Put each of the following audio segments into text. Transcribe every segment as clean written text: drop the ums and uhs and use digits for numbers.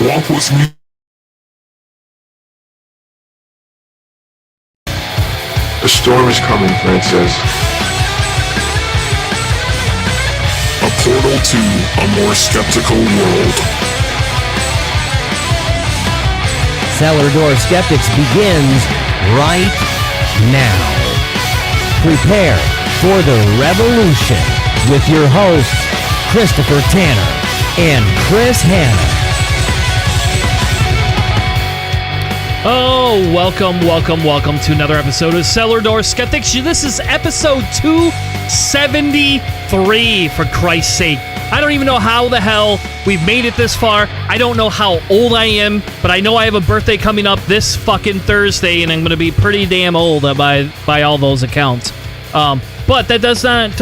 Walk with me. A storm is coming, Francis. A portal to a more skeptical world. Cellar Door Skeptics begins right now. Prepare for the revolution with your hosts, Christopher Tanner and Chris Hanna. Oh, welcome to another episode of Cellar Door Skeptics. This is episode 273, for Christ's sake. I don't even know how the hell we've made it this far. I don't know how old I am, but I know I have a birthday coming up this fucking Thursday, and I'm going to be pretty damn old by all those accounts. But that does not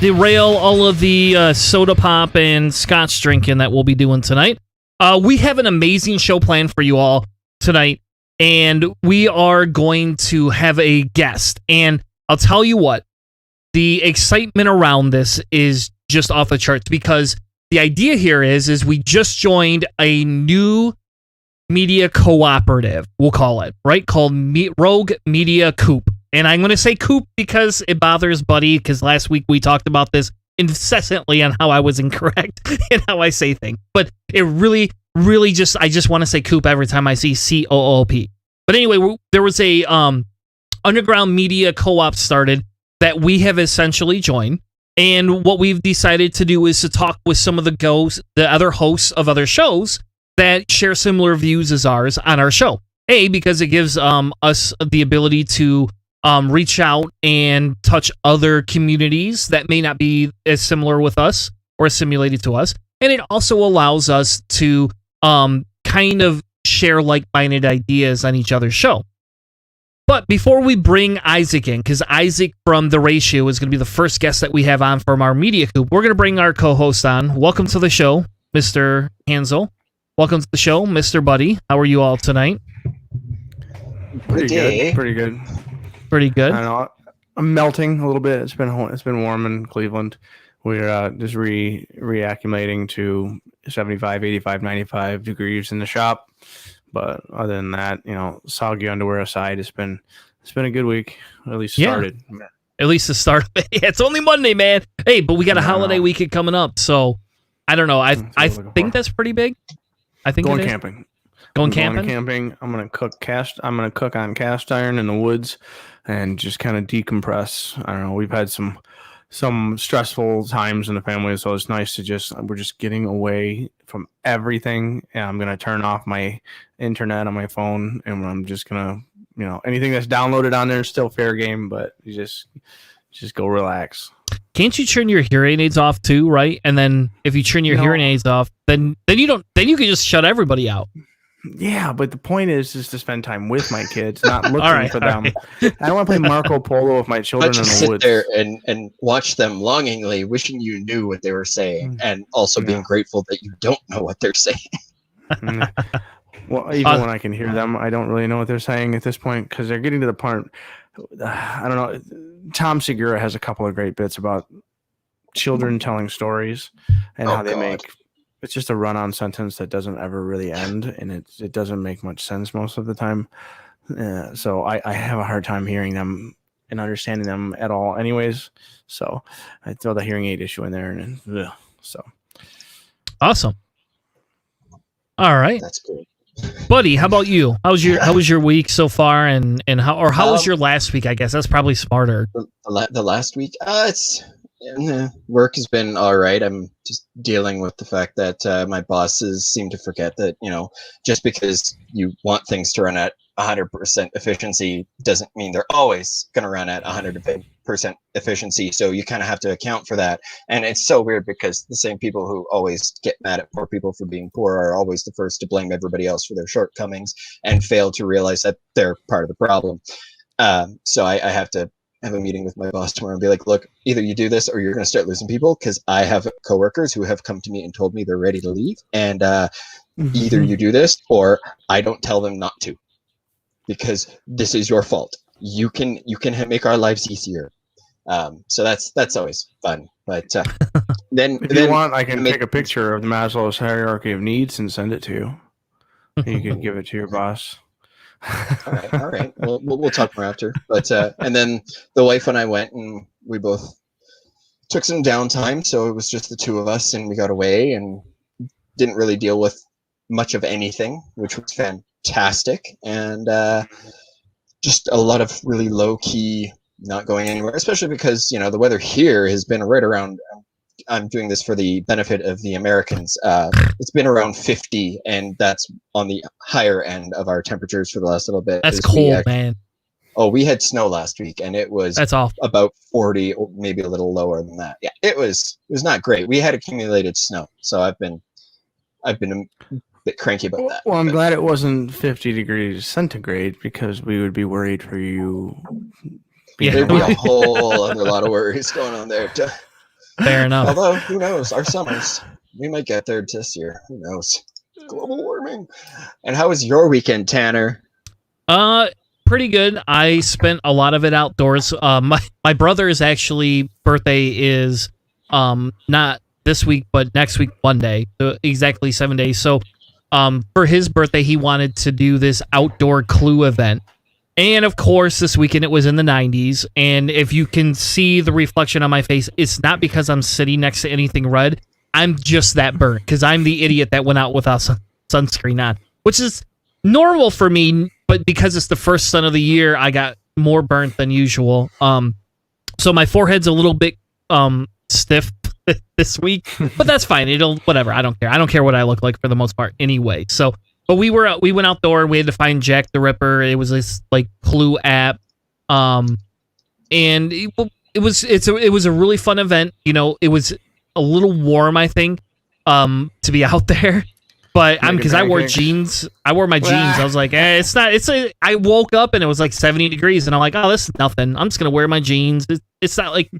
derail all of the soda pop and scotch drinking that we'll be doing tonight. We have an amazing show planned for you all tonight. And we are going to have a guest. And I'll tell you what, the excitement around this is just off the charts, because the idea here is we just joined a new media cooperative, we'll call it, right? Called Rouge Media Coop. And I'm going to say Coop because it bothers Buddy, because last week we talked about this incessantly on how I was incorrect and how I say things. But it really just, I just want to say Coop every time I see COOP. But anyway, there was a underground media co-op started that we have essentially joined. And what we've decided to do is to talk with some of the other hosts of other shows that share similar views as ours on our show. Because it gives us the ability to reach out and touch other communities that may not be as similar with us or assimilated to us. And it also allows us to kind of share like-minded ideas on each other's show. But before we bring Issac in, because Issac from The Ratio is going to be the first guest that we have on from our Media Coop, we're going to bring our co-host on. Welcome to the show, Mr. Hansel. Welcome to the show, Mr. Buddy. How are you all tonight? Pretty good. Pretty good. I don't know. I'm melting a little bit. It's been warm in Cleveland. We're just reacclimating to 75, 85, 95 degrees in the shop. But other than that, soggy underwear aside, it's been a good week. At least started. Yeah. At least the start of it. It's only Monday, man. Hey, but we got a holiday weekend coming up, so I don't know. I think that's pretty big. I think going camping. Going camping. I'm gonna cook on cast iron in the woods and just kind of decompress. I don't know. We've had some stressful times in the family, so it's nice to we're just getting away from everything. And I'm gonna turn off my internet on my phone, and I'm just gonna, anything that's downloaded on there is still fair game, but you just go relax. Can't you turn your hearing aids off too, right? And then if you turn your hearing aids off, then you can just shut everybody out. Yeah, but the point is to spend time with my kids, not looking for them. Right. I don't want to play Marco Polo with my children in the woods. Sit there and watch them longingly, wishing you knew what they were saying, and also being grateful that you don't know what they're saying. Well, even when I can hear them, I don't really know what they're saying at this point, because they're getting to the part. I don't know. Tom Segura has a couple of great bits about children telling stories and how they make. It's just a run-on sentence that doesn't ever really end, and it doesn't make much sense most of the time. So I have a hard time hearing them and understanding them at all anyways. So I throw the hearing aid issue in there, and so. Awesome. All right. That's great. Buddy, how about you? How was your week so far, and how was your last week? I guess that's probably smarter. The last week, work has been all right. I'm just dealing with the fact that my bosses seem to forget that, just because you want things to run at 100% efficiency doesn't mean they're always going to run at 100% efficiency. So you kind of have to account for that. And it's so weird because the same people who always get mad at poor people for being poor are always the first to blame everybody else for their shortcomings and fail to realize that they're part of the problem. So I have to have a meeting with my boss tomorrow and be like, look, either you do this or you're going to start losing people, because I have coworkers who have come to me and told me they're ready to leave. And either you do this or I don't tell them not to, because this is your fault. You can make our lives easier. So that's always fun. But then if you want, I can take a picture of the Maslow's hierarchy of needs and send it to you. You could give it to your boss. All right. We'll talk more after. But and then the wife and I went, and we both took some downtime. So it was just the two of us, and we got away and didn't really deal with much of anything, which was fantastic. And just a lot of really low key, not going anywhere, especially because the weather here has been right around. I'm doing this for the benefit of the Americans. It's been around 50, and that's on the higher end of our temperatures for the last little bit. That's cold, man. Oh, we had snow last week, and it was about 40, or maybe a little lower than that. Yeah, it was not great. We had accumulated snow, so I've been a bit cranky about that. Well, I'm glad it wasn't 50 degrees centigrade, because we would be worried for you. There'd be a whole other lot of worries going on there. Fair enough. Although, who knows? Our summers, we might get there this year. Who knows? Global warming. And how was your weekend, Tanner? Pretty good. I spent a lot of it outdoors. My brother's actually birthday is not this week, but next week, Monday, so exactly 7 days. So for his birthday, he wanted to do this outdoor Clue event. And of course, this weekend it was in the 90s. And if you can see the reflection on my face, it's not because I'm sitting next to anything red. I'm just that burnt because I'm the idiot that went out without sunscreen on, which is normal for me. But because it's the first sun of the year, I got more burnt than usual. So my forehead's a little bit stiff this week, but that's fine. It'll whatever. I don't care. I don't care what I look like for the most part anyway. So. But we went outdoor. We had to find Jack the Ripper. It was this like Clue app, and it was a really fun event. It was a little warm, I think, to be out there. But because I wore jeans, I wore my jeans. I was like, it's not. I woke up and it was like 70 degrees, and I'm like, oh, this is nothing. I'm just gonna wear my jeans. It's not like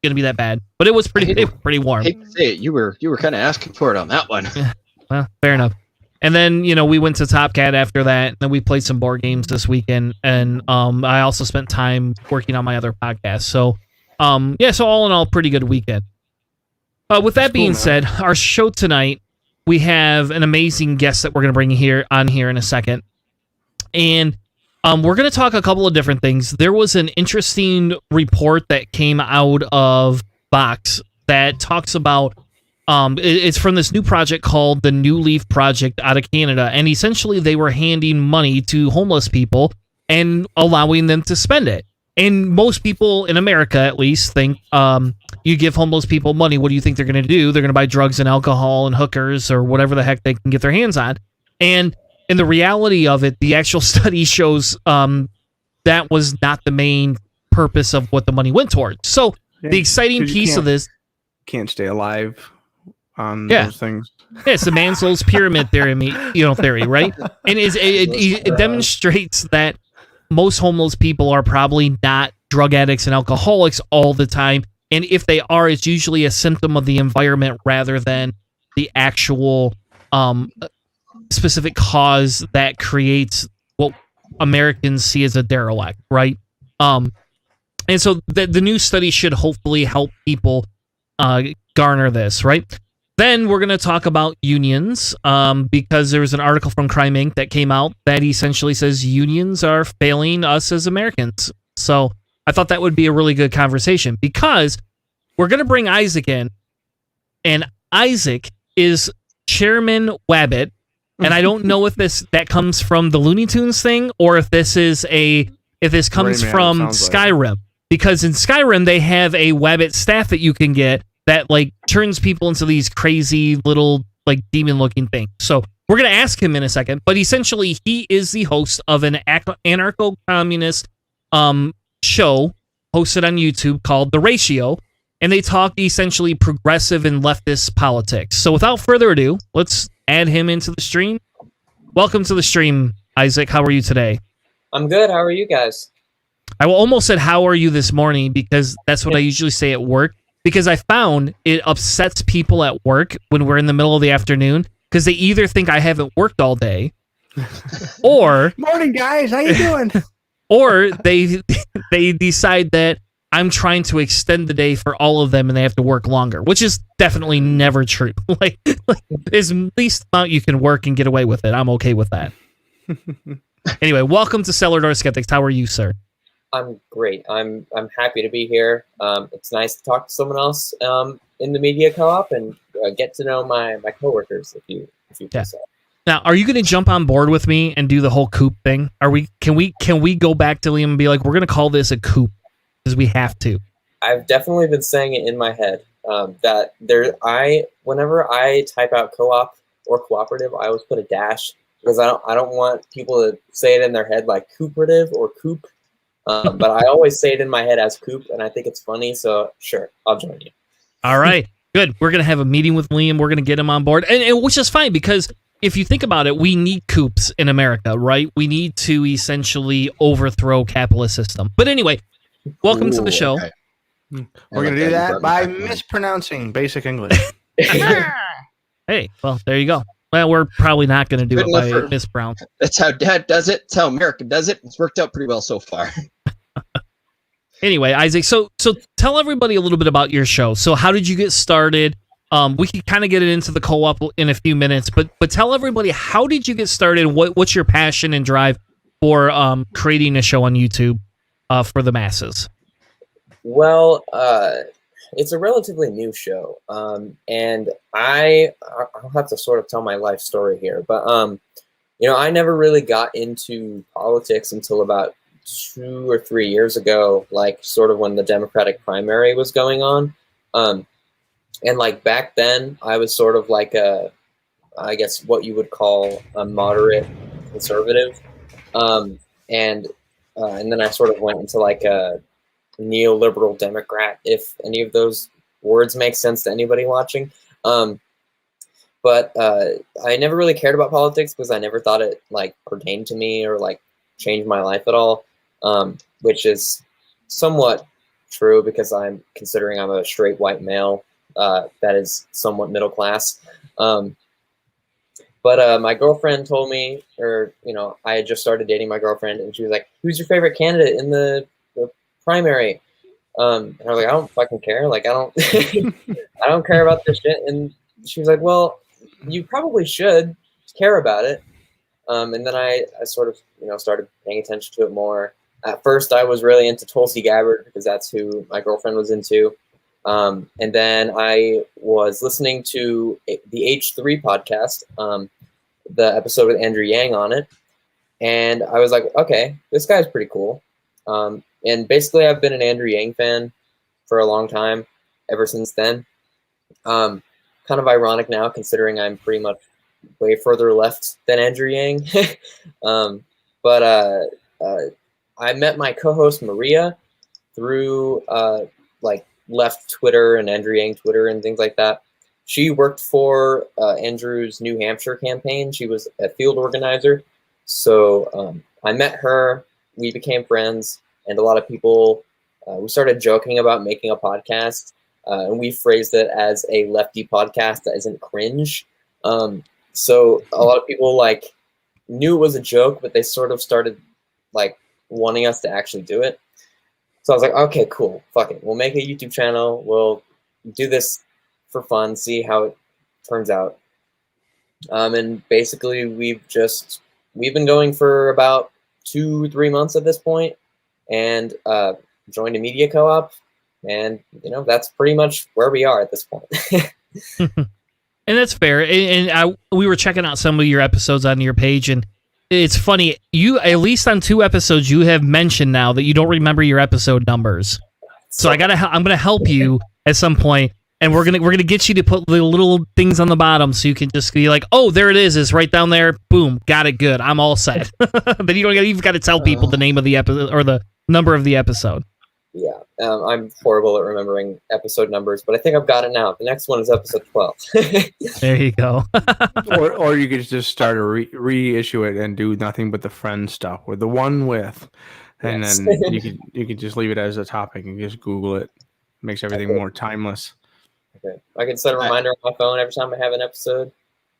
gonna be that bad. But it was pretty warm. I hate to say it, you were kind of asking for it on that one. Yeah, well, fair enough. And then, we went to Top Cat after that, and then we played some board games this weekend, and I also spent time working on my other podcast. So, so all in all, pretty good weekend. With that being said, our show tonight, we have an amazing guest that we're going to bring on here in a second. And we're going to talk a couple of different things. There was an interesting report that came out of Vox that talks about it's from this new project called the New Leaf Project out of Canada, and essentially they were handing money to homeless people and allowing them to spend it. And most people in America, at least, think you give homeless people money, what do you think they're going to do? They're going to buy drugs and alcohol and hookers or whatever the heck they can get their hands on. And in the reality of it, the actual study shows that was not the main purpose of what the money went towards. So the exciting piece of this... Can't stay alive on those things. Yeah, it's the Maslow's pyramid theory, right? And it demonstrates that most homeless people are probably not drug addicts and alcoholics all the time. And if they are, it's usually a symptom of the environment rather than the actual specific cause that creates what Americans see as a derelict, right? And so the new study should hopefully help people garner this, right? Then we're going to talk about unions because there was an article from Crime Inc. that came out that essentially says unions are failing us as Americans. So I thought that would be a really good conversation because we're going to bring Issac in, and Issac is Chairman Wabbit, and I don't know if that comes from the Looney Tunes thing or if this comes from Skyrim, because in Skyrim they have a Wabbit staff that you can get that like turns people into these crazy little like demon looking things. So we're going to ask him in a second, but essentially he is the host of an anarcho-communist show hosted on YouTube called The Ratio, and they talk essentially progressive and leftist politics. So without further ado, let's add him into the stream. Welcome to the stream, Issac. How are you today? I'm good. How are you guys? I almost said, how are you this morning? Because that's what I usually say at work. Because I found it upsets people at work when we're in the middle of the afternoon because they either think I haven't worked all day or... Morning, guys. How you doing? Or they decide that I'm trying to extend the day for all of them and they have to work longer, which is definitely never true. like is the least amount you can work and get away with it. I'm okay with that. Anyway, welcome to Cellar Door Skeptics. How are you, sir? I'm great. I'm happy to be here. It's nice to talk to someone else in the media co-op and get to know my coworkers. If you Yeah. say. Now, are you going to jump on board with me and do the whole coop thing? Can we go back to Liam and be like, we're going to call this a coop because we have to? I've definitely been saying it in my head that whenever I type out co-op or cooperative, I always put a dash because I don't want people to say it in their head like cooperative or coop. But I always say it in my head as coop, and I think it's funny. So sure, I'll join you. All right, good. We're going to have a meeting with Liam. We're going to get him on board, and which is fine because if you think about it, we need coops in America, right? We need to essentially overthrow capitalist system. But anyway, welcome to the show. Okay. We're going to do that by mispronouncing basic English. Hey, well, there you go. Well, we're probably not going to do Good it by enough for- Miss Brown. That's how Dad does it. That's how America does it. It's worked out pretty well so far. Anyway, Isaac, so tell everybody a little bit about your show. So how did you get started? We can kind of get it into the co-op in a few minutes, but tell everybody, how did you get started? What's your passion and drive for creating a show on YouTube for the masses? Well, it's a relatively new show, and I'll have to sort of tell my life story here. But I never really got into politics until about 2 or 3 years ago, like sort of when the Democratic primary was going on. And like back then, I was sort of like I guess what you would call a moderate conservative, and then I sort of went into like a neoliberal Democrat, if any of those words make sense to anybody watching. But I never really cared about politics because I never thought it like pertained to me or like changed my life at all, which is somewhat true because I'm a straight white male that is somewhat middle class. But my girlfriend told me, or I had just started dating my girlfriend, and she was like, "Who's your favorite candidate in the primary?" And I was like, "I don't fucking care. Like, I don't, I don't care about this shit." And she was like, "Well, you probably should care about it." And then I sort of, started paying attention to it more. At first, I was really into Tulsi Gabbard because that's who my girlfriend was into. And then I was listening to the H3 podcast, the episode with Andrew Yang on it. And I was like, okay, this guy's pretty cool. And basically, I've been an Andrew Yang fan for a long time, ever since then. Kind of ironic now, considering I'm pretty much way further left than Andrew Yang. But I met my co-host Maria through like left Twitter and Andrew Yang Twitter and things like that. She worked for Andrew's New Hampshire campaign. She was a field organizer. So I met her. We became friends. And a lot of people, we started joking about making a podcast. And we phrased it as a lefty podcast that isn't cringe. So a lot of people like knew it was a joke, but they sort of started like wanting us to actually do it. So I was like, okay, cool, fuck it. We'll make a YouTube channel. We'll do this for fun, see how it turns out. And basically we've been going for about 2-3 months at this point, and joined a media co-op, and that's pretty much where we are at this point. And that's fair. And we were checking out some of your episodes on your page, and it's funny. You, at least on 2 episodes, you have mentioned now that you don't remember your episode numbers. So I'm gonna help you at some point, and we're gonna get you to put the little things on the bottom so you can just be like, oh, there it is. It's right down there. Boom, got it. Good. I'm all set. But you've got to tell people the name of the episode or the number of the episode. Yeah, I'm horrible at remembering episode numbers, but I think I've got it now. The next one is episode 12. There you go. or you could just start a reissue it and do nothing but the friend stuff with the one with, and Yes. then you could just leave it as a topic and just Google it. Makes everything more timeless. Okay. I can set a reminder on my phone every time I have an episode.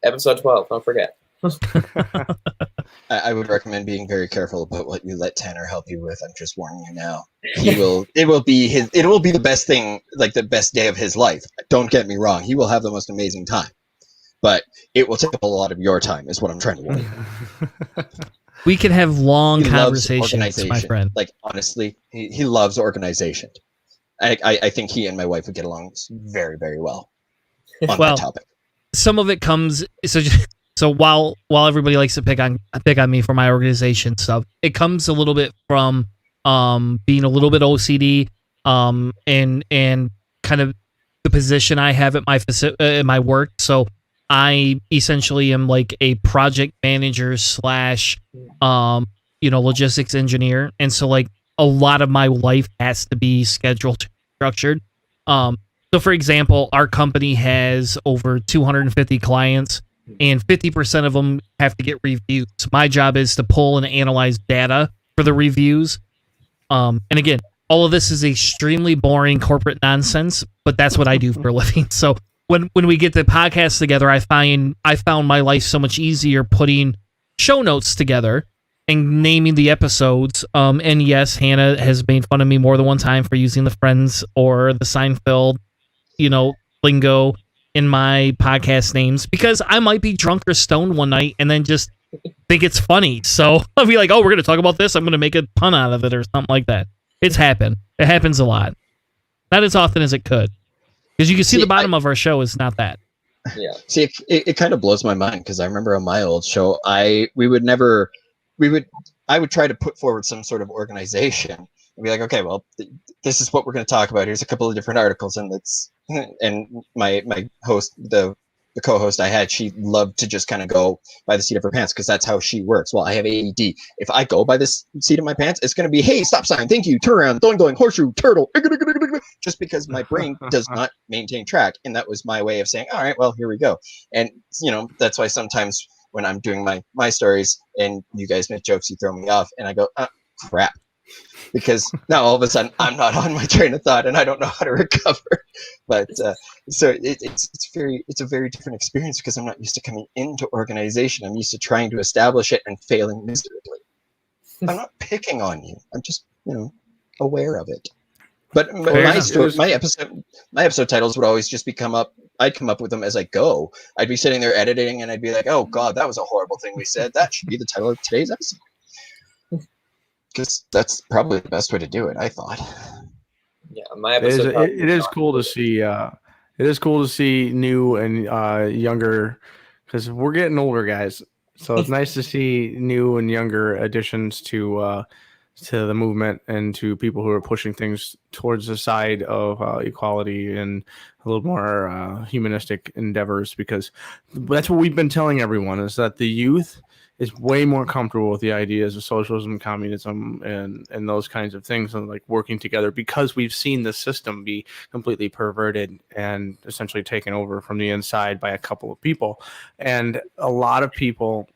Episode 12, don't forget. I would recommend being very careful about what you let Tanner help you with. I'm just warning you now. It will be the best thing, like the best day of his life. Don't get me wrong. He will have the most amazing time. But it will take up a lot of your time, is what I'm trying to warn you. We can have long He loves conversations, organization. my friend. Like, honestly, he loves organization. I think he and my wife would get along very, very well on that topic. Some of it comes so while everybody likes to pick on me for my organization stuff, it comes a little bit from being a little bit OCD and kind of the position I have at my work. So I essentially am like a project manager / logistics engineer, and so like a lot of my life has to be scheduled, structured. So for example, our company has over 250 clients, and 50% of them have to get reviews. My job is to pull and analyze data for the reviews. And again, all of this is extremely boring corporate nonsense, but that's what I do for a living. So when we get the podcast together, I found my life so much easier putting show notes together and naming the episodes. And yes, Hannah has made fun of me more than one time for using the Friends or the Seinfeld, lingo in my podcast names, because I might be drunk or stoned one night and then just think it's funny. So I'll be like, oh, we're going to talk about this. I'm going to make a pun out of it or something like that. It's happened. It happens a lot. Not as often as it could. Because you can see the bottom of our show is not that. Yeah. See, it kind of blows my mind, because I remember on my old show, I would try to put forward some sort of organization and be like, okay, well, this is what we're going to talk about. Here's a couple of different articles, and my host, the co-host I had, she loved to just kind of go by the seat of her pants, because that's how she works. Well, I have ADD. If I go by this seat of my pants, it's going to be, hey, stop sign, thank you, turn around, doing, horseshoe, turtle, just because my brain does not maintain track. And that was my way of saying, all right, well, here we go. And, that's why sometimes when I'm doing my stories and you guys make jokes, you throw me off, and I go, crap. Because now all of a sudden I'm not on my train of thought and I don't know how to recover. But so it's a very different experience, because I'm not used to coming into organization. I'm used to trying to establish it and failing miserably. I'm not picking on you. I'm just aware of it. But my episode titles would always just I'd come up with them as I go. I'd be sitting there editing and I'd be like, oh God, that was a horrible thing we said. That should be the title of today's episode. Because that's probably the best way to do it, I thought. Yeah, my episode. It is cool to see. It is cool to see new and younger, because we're getting older, guys. So it's nice to see new and younger additions to the movement, and to people who are pushing things towards the side of equality and a little more humanistic endeavors. Because that's what we've been telling everyone, is that the youth is way more comfortable with the ideas of socialism, communism, and those kinds of things, and like working together, because we've seen the system be completely perverted and essentially taken over from the inside by a couple of people. And a lot of people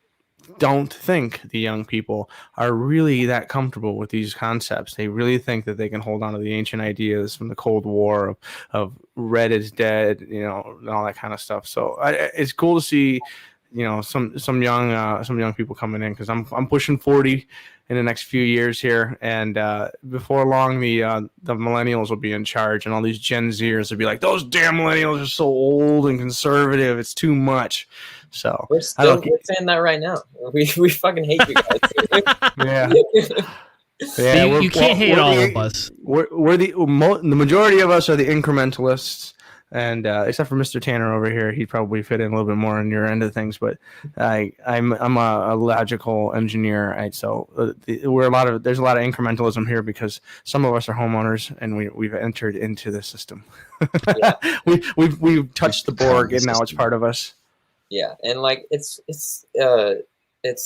don't think the young people are really that comfortable with these concepts. They really think that they can hold on to the ancient ideas from the Cold War of red is dead, and all that kind of stuff. So it's cool to see some young people coming in, because I'm pushing 40 in the next few years here, and before long the millennials will be in charge, and all these Gen Zers will be like, those damn millennials are so old and conservative, it's too much. So we're saying that right now. We fucking hate you guys. Yeah. Yeah, you can't hate all of us. We're the majority of us are the incrementalists. And except for Mr. Tanner over here, he'd probably fit in a little bit more on your end of things. But I'm a logical engineer, so there's a lot of incrementalism here, because some of us are homeowners and we've entered into the system. Yeah. we've touched the Borg, and now it's part of us. Yeah, and like it's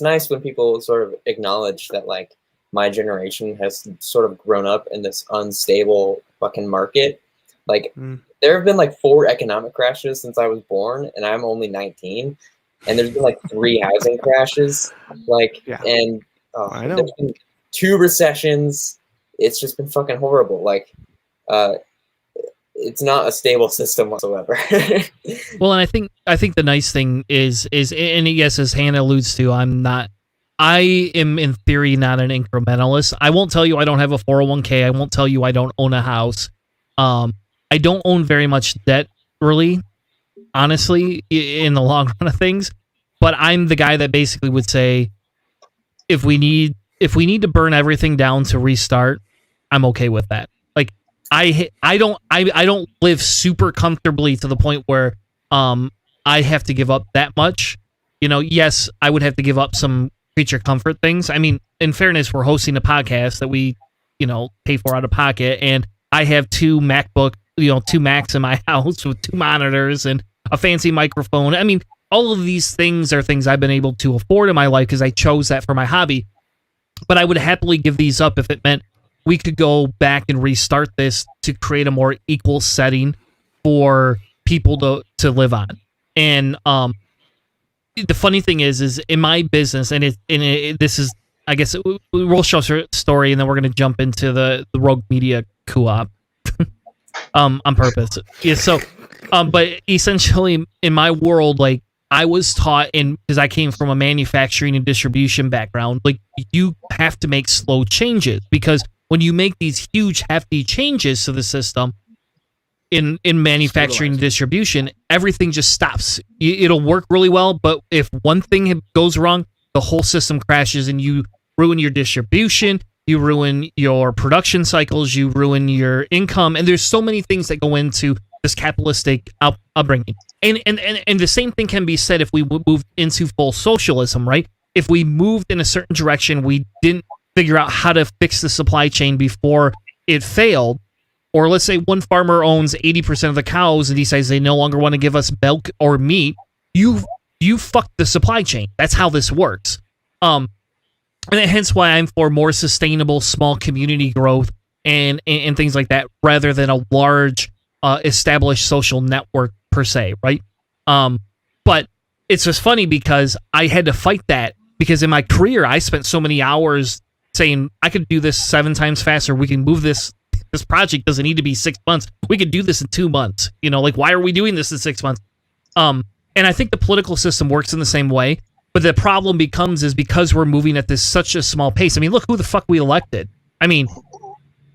nice when people sort of acknowledge that like my generation has sort of grown up in this unstable fucking market. Like there have been like 4 economic crashes since I was born, and I'm only 19. And there's been like 3 housing crashes, and I know. There's been 2 recessions. It's just been fucking horrible. Like, it's not a stable system whatsoever. Well, and I think the nice thing is, and yes, as Hannah alludes to, I am in theory not an incrementalist. I won't tell you I don't have a 401k. I won't tell you I don't own a house. I don't own very much debt, really, honestly, in the long run of things. But I'm the guy that basically would say, if we need to burn everything down to restart, I'm okay with that. Like I don't live super comfortably to the point where I have to give up that much. You know, yes, I would have to give up some creature comfort things. I mean, in fairness, we're hosting a podcast that we, you know, pay for out of pocket, and I have two Macs in my house with 2 monitors and a fancy microphone. I mean, all of these things are things I've been able to afford in my life because I chose that for my hobby. But I would happily give these up if it meant we could go back and restart this to create a more equal setting for people to live on. And the funny thing is in my business, and this is, I guess, we'll show a story, and then we're going to jump into the Rouge Media Coop on purpose. Yeah, so, but essentially, in my world, like, I was taught, because I came from a manufacturing and distribution background, like, you have to make slow changes, because when you make these huge, hefty changes to the system in manufacturing and distribution, everything just stops. It'll work really well, but if one thing goes wrong, the whole system crashes, and you ruin your distribution, you ruin your production cycles, you ruin your income, and there's so many things that go into this capitalistic upbringing. And the same thing can be said if we moved into full socialism, right? If we moved in a certain direction, we didn't figure out how to fix the supply chain before it failed, or let's say one farmer owns 80% of the cows and decides they no longer want to give us milk or meat, you fucked the supply chain. That's how this works. And hence why I'm for more sustainable small community growth and things like that, rather than a large established social network per se, right? But it's just funny because I had to fight that, because in my career I spent so many hours saying I could do this 7 times faster. We can move this project doesn't need to be 6 months. We could do this in 2 months. You know, like, why are we doing this in 6 months? And I think the political system works in the same way. But the problem is because we're moving at such a small pace. I mean, look who the fuck we elected. I mean,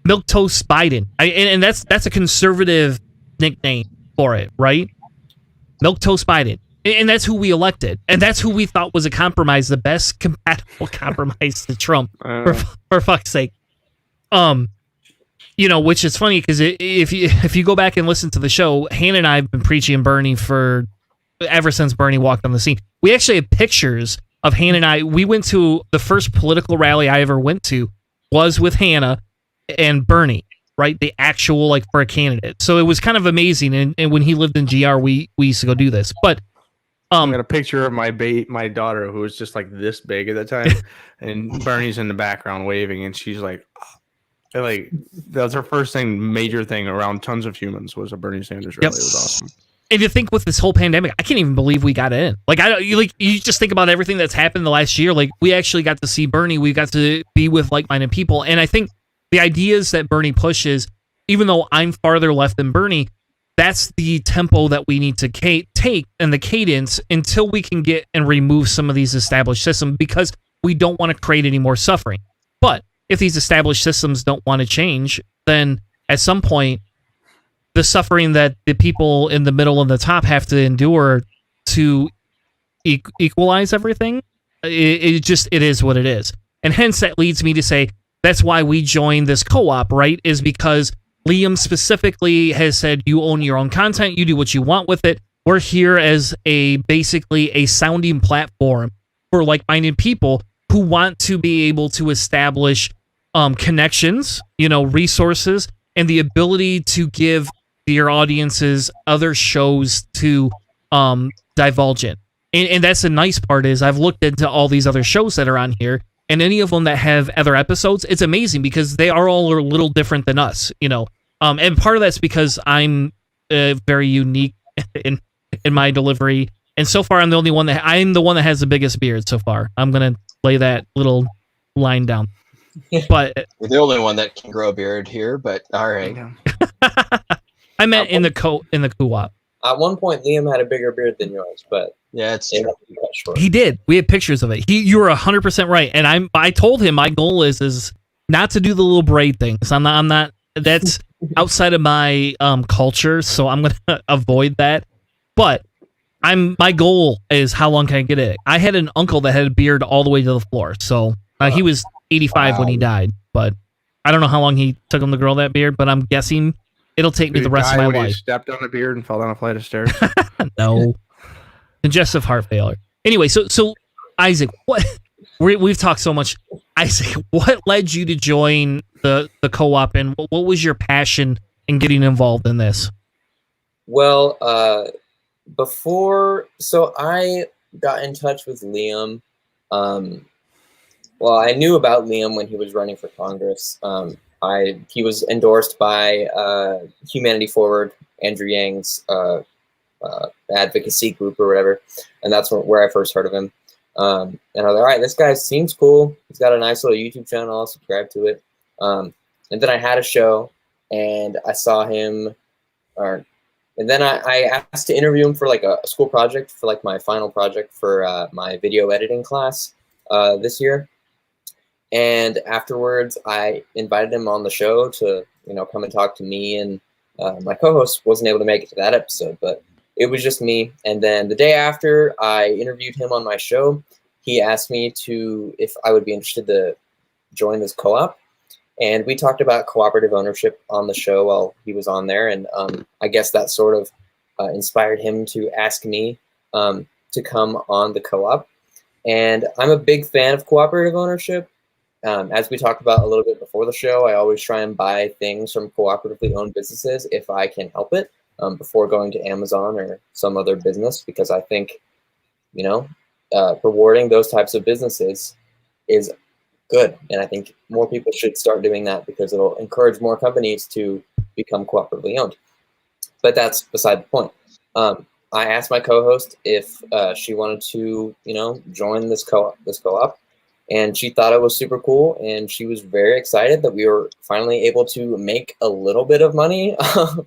Milquetoast Biden. And that's a conservative nickname for it, right? Milquetoast Biden. And that's who we elected. And that's who we thought was a compromise, the best compatible compromise to Trump, for fuck's sake. You know, which is funny because if you go back and listen to the show, Hannah and I have been preaching Bernie ever since Bernie walked on the scene. We actually have pictures of Hannah and I. We went to the first political rally I ever went to was with Hannah and Bernie, right? The actual, like, for a candidate. So it was kind of amazing. And when he lived in GR, we used to go do this. But I got a picture of my daughter, who was just like this big at the time, and Bernie's in the background waving, and she's like that was her first major thing around tons of humans was a Bernie Sanders rally. Yep. It was awesome. And you think with this whole pandemic, I can't even believe we got in. Like, you just think about everything that's happened the last year. Like, we actually got to see Bernie. We got to be with like-minded people. And I think the ideas that Bernie pushes, even though I'm farther left than Bernie, that's the tempo that we need to take and the cadence until we can get and remove some of these established systems, because we don't want to create any more suffering. But if these established systems don't want to change, then at some point, the suffering that the people in the middle and the top have to endure to equalize everything, it is what it is. And hence that leads me to say that's why we joined this co-op, right? Is because Liam specifically has said, you own your own content, you do what you want with it. We're here as basically a sounding platform for like-minded people who want to be able to establish connections, resources, and the ability to give your audiences other shows to divulge in. And that's the nice part is I've looked into all these other shows that are on here, and any of them that have other episodes, it's amazing because they are all a little different than us, and part of that's because I'm very unique in my delivery. And so far, I'm the one that has the biggest beard so far. I'm going to lay that little line down. But you're the only one that can grow a beard here, but all right. I meant in the co-op. At one point, Liam had a bigger beard than yours, but Yeah, it's it true. had to be cut short. He did. We had pictures of it. You were 100% right, and I told him my goal is not to do the little braid things. I'm not. That's outside of my culture, so I'm gonna avoid that. But my goal is how long can I get it? I had an uncle that had a beard all the way to the floor, so he was 85 when he died. But I don't know how long he took him to grow that beard, but I'm guessing it'll take me the rest of my When he life. stepped on a beard and fell down a flight of stairs. No, congestive heart failure. Anyway, so Isaac, what we've talked so much. Isaac, what led you to join the co-op, and what was your passion in getting involved in this? Well, so I got in touch with Liam. Well, I knew about Liam when he was running for Congress. He was endorsed by Humanity Forward, Andrew Yang's advocacy group or whatever, and that's where I first heard of him. And I was like, all right, this guy seems cool. He's got a nice little YouTube channel. I'll subscribe to it. And then I had a show, and I saw him, and then I asked to interview him for like a school project, for like my final project for my video editing class this year. And afterwards, I invited him on the show to, come and talk to me. And my co-host wasn't able to make it to that episode, but it was just me. And then the day after I interviewed him on my show, he asked me if I would be interested to join this co-op. And we talked about cooperative ownership on the show while he was on there. And I guess that sort of inspired him to ask me to come on the co-op. And I'm a big fan of cooperative ownership. As we talked about a little bit before the show, I always try and buy things from cooperatively owned businesses if I can help it before going to Amazon or some other business, because I think, rewarding those types of businesses is good. And I think more people should start doing that because it'll encourage more companies to become cooperatively owned. But that's beside the point. I asked my co-host if she wanted to, join this co-op. And she thought it was super cool, and she was very excited that we were finally able to make a little bit of money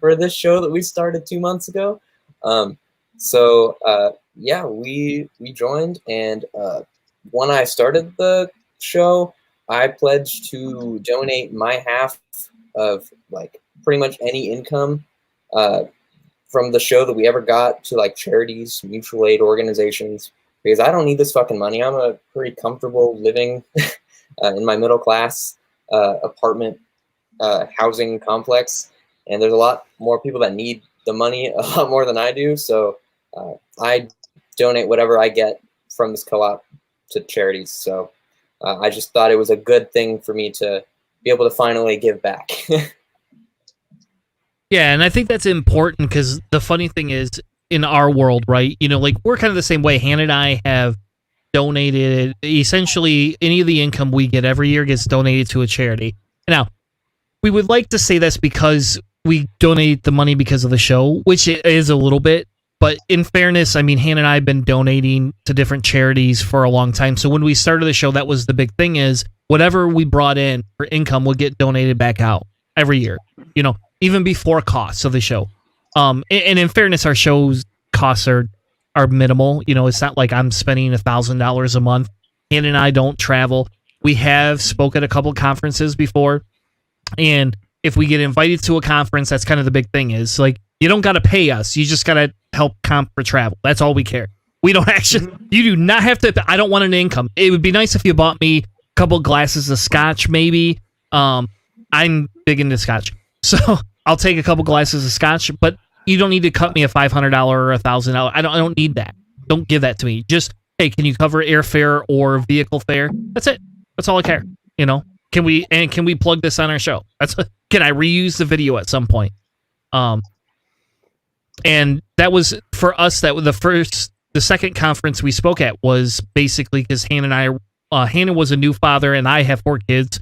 for this show that we started 2 months ago. We joined, and when I started the show, I pledged to donate my half of like pretty much any income from the show that we ever got to like charities, mutual aid organizations, because I don't need this fucking money. I'm a pretty comfortable living in my middle class apartment housing complex, and there's a lot more people that need the money a lot more than I do. So I donate whatever I get from this co-op to charities. So I just thought it was a good thing for me to be able to finally give back. Yeah, and I think that's important because the funny thing is, in our world, right? We're kind of the same way. Hannah and I have donated, essentially any of the income we get every year gets donated to a charity. Now, we would like to say that's because we donate the money because of the show, which it is a little bit. But in fairness, I mean, Hannah and I have been donating to different charities for a long time. So when we started the show, that was the big thing, is whatever we brought in for income would get donated back out every year, even before costs of the show. And in fairness, our show's costs are minimal. It's not like I'm spending $1,000 a month. Hannah and I don't travel. We have spoke at a couple conferences before, and if we get invited to a conference, that's kind of the big thing, is like, you don't got to pay us. You just got to help comp for travel. That's all we care. We don't actually, you do not have to, I don't want an income. It would be nice if you bought me a couple glasses of scotch, maybe. I'm big into scotch, so I'll take a couple glasses of scotch, but you don't need to cut me a $500 or $1,000. I don't need that. Don't give that to me. Just, hey, can you cover airfare or vehicle fare? That's it. That's all I care. Can we plug this on our show? Can I reuse the video at some point? And that was for us. That was the second conference we spoke at was basically because Hannah and Hannah was a new father, and I have 4 kids.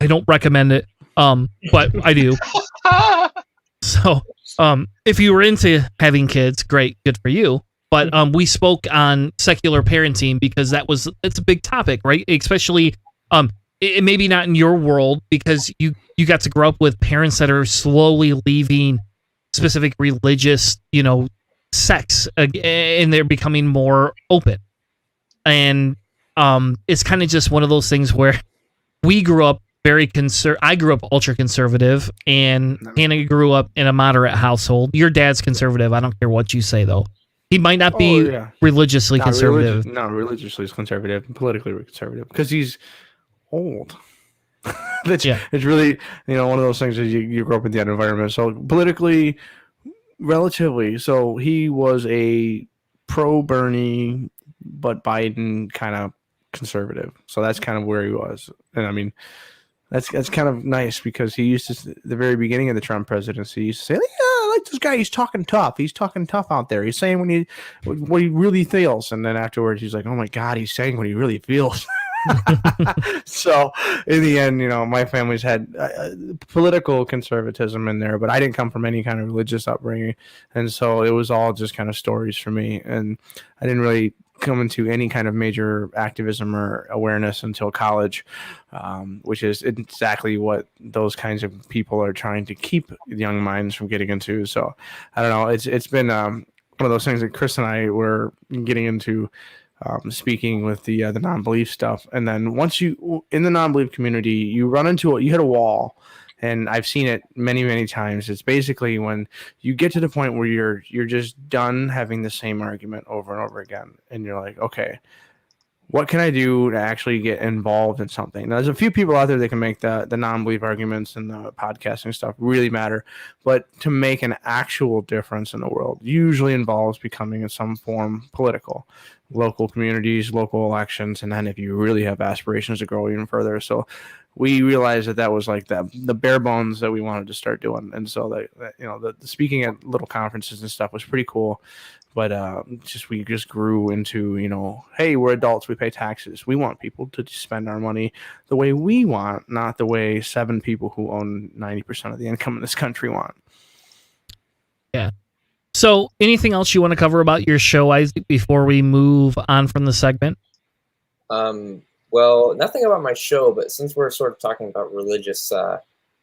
I don't recommend it, but I do. So, if you were into having kids, great, good for you. But we spoke on secular parenting because it's a big topic, right? Especially, it maybe not in your world because you got to grow up with parents that are slowly leaving specific religious, sects, and they're becoming more open. And it's kind of just one of those things where we grew up I grew up ultra conservative, and Hannah grew up in a moderate household. Your dad's conservative. I don't care what you say, though. He might not be religiously conservative. No, religiously conservative, politically conservative, because he's old. It's really, one of those things that you grow up in that environment. So politically, relatively, so he was a pro-Bernie, but Biden kind of conservative. So that's kind of where he was. And I mean, that's kind of nice, because he used to, the very beginning of the Trump presidency, he used to say, I like this guy. He's talking tough. He's talking tough out there. He's saying what he really feels. And then afterwards, he's like, oh my God, he's saying what he really feels. So in the end, my family's had political conservatism in there, but I didn't come from any kind of religious upbringing. And so it was all just kind of stories for me. And I didn't really come into any kind of major activism or awareness until college, which is exactly what those kinds of people are trying to keep young minds from getting into. So I don't know. It's been one of those things that Chris and I were getting into, speaking with the non-belief stuff. And then once you, in the non-belief community, you run into you hit a wall. And I've seen it many, many times. It's basically when you get to the point where you're just done having the same argument over and over again. And you're like, okay, what can I do to actually get involved in something? Now, there's a few people out there that can make the non-belief arguments and the podcasting stuff really matter. But to make an actual difference in the world usually involves becoming in some form political. Local communities, local elections, and then if you really have aspirations to grow even further. So we realized that was like the bare bones that we wanted to start doing. And so the speaking at little conferences and stuff was pretty cool. But we just grew into, hey, we're adults, we pay taxes. We want people to spend our money the way we want, not the way 7 people who own 90% of the income in this country want. Yeah. So anything else you want to cover about your show, Isaac, before we move on from the segment? Well, nothing about my show, but since we're sort of talking about religious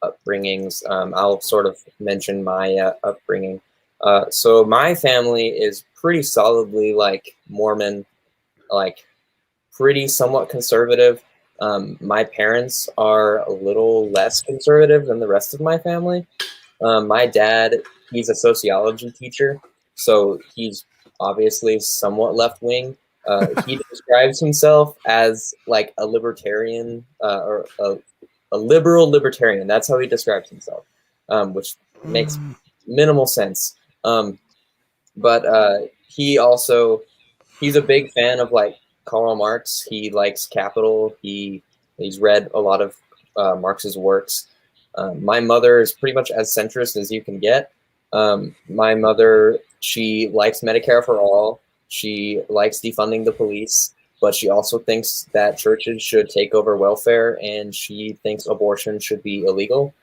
upbringings, I'll sort of mention my upbringing. So my family is pretty solidly like Mormon, like pretty somewhat conservative. My parents are a little less conservative than the rest of my family. My dad, he's a sociology teacher, so he's obviously somewhat left-wing. He describes himself as like a libertarian or a liberal libertarian. That's how he describes himself, which makes minimal sense. But he's a big fan of like Karl Marx. He likes Capital. He's read a lot of Marx's works. My mother is pretty much as centrist as you can get. My mother, she likes Medicare for all. She likes defunding the police, but she also thinks that churches should take over welfare, and she thinks abortion should be illegal.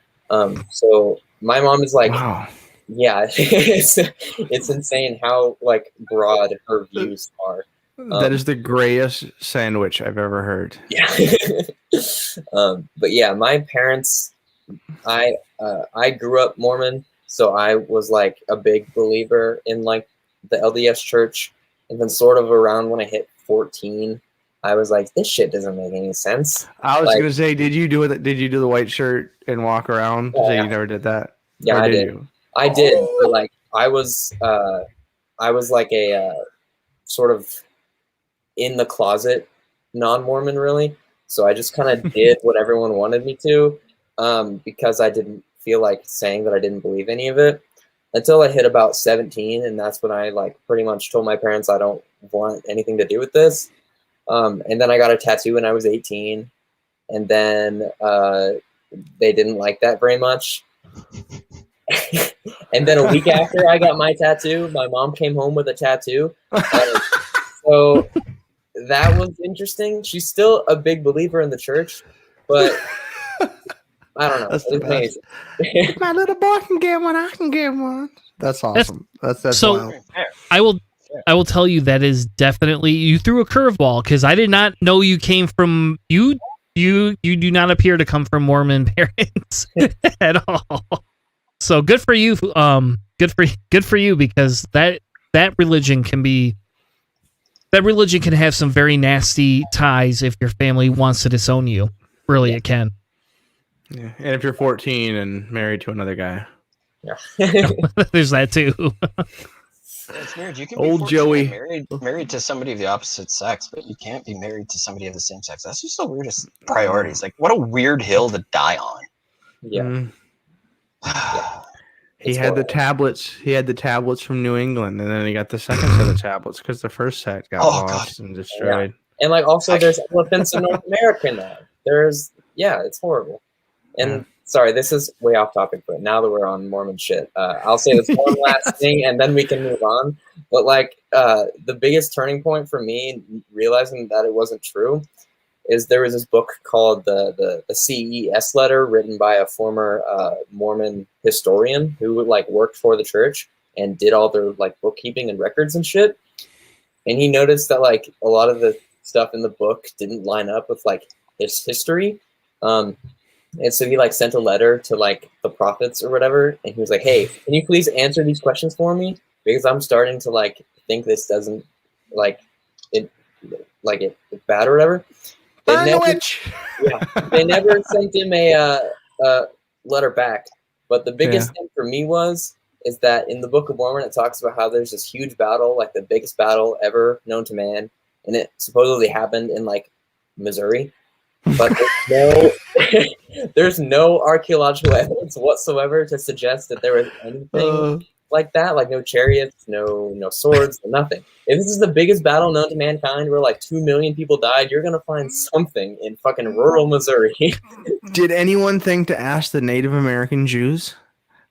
So my mom is like, wow. Yeah, it's insane how like broad her views are. That is the grayest sandwich I've ever heard. Yeah. But yeah, my parents, I grew up Mormon, so I was like a big believer in like the LDS church. And then sort of around when I hit 14, I was like, this shit doesn't make any sense. I was gonna say, did you do it? Did you do the white shirt and walk around? Yeah. So you never did that? Yeah, I did. I did. But like I was like a sort of in the closet non-Mormon, really. So I just kind of did what everyone wanted me to, because I didn't feel like saying that I didn't believe any of it. Until I hit about 17, and that's when I like pretty much told my parents I don't want anything to do with this. And then I got a tattoo when I was 18, and then they didn't like that very much. And then a week after I got my tattoo, my mom came home with a tattoo. So that was interesting. She's still a big believer in the church, but I don't know. That's the best. If my little boy can get one, I can get one. That's awesome. That's so wild. I will tell you that is definitely, you threw a curveball, because I did not know you came from you do not appear to come from Mormon parents at all. So good for you. Good for you, because that religion can have some very nasty ties if your family wants to disown you. Really, it can. Yeah. And if you're 14 and married to another guy. Yeah. There's that too. It's weird. You can Old be 14 Joey. and married to somebody of the opposite sex, but you can't be married to somebody of the same sex. That's just the weirdest priorities. Like, what a weird hill to die on. Yeah. Mm. He It's had the horrible. tablets. He had the tablets from New England, and then he got the second set of tablets because the first set got lost and destroyed. And like also there's elephants in North America now. It's horrible. And sorry, this is way off topic, but now that we're on Mormon shit, I'll say this one last thing and then we can move on. But like the biggest turning point for me realizing that it wasn't true is there was this book called the CES letter written by a former Mormon historian who like worked for the church and did all their like bookkeeping and records and shit. And he noticed that like a lot of the stuff in the book didn't line up with like his history. And so he like sent a letter to like the prophets or whatever, and he was like, "Hey, can you please answer these questions for me? Because I'm starting to like think this doesn't it's bad or whatever." They never sent him a letter back. But the biggest thing for me is that in the Book of Mormon it talks about how there's this huge battle, like the biggest battle ever known to man, and it supposedly happened in like Missouri. But there's no archaeological evidence whatsoever to suggest that there was anything like that, like no chariots, no swords, nothing. If this is the biggest battle known to mankind where like 2 million people died, you're gonna find something in fucking rural Missouri. Did anyone think to ask the Native American Jews?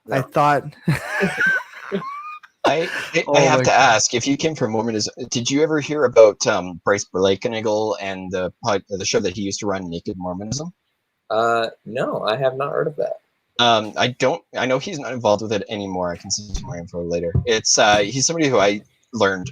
No. I thought. I have to ask, if you came from Mormonism, did you ever hear about Bryce Blakenagel and the show that he used to run, Naked Mormonism? No, I have not heard of that. I know he's not involved with it anymore. I can send you more info later. It's he's somebody who I learned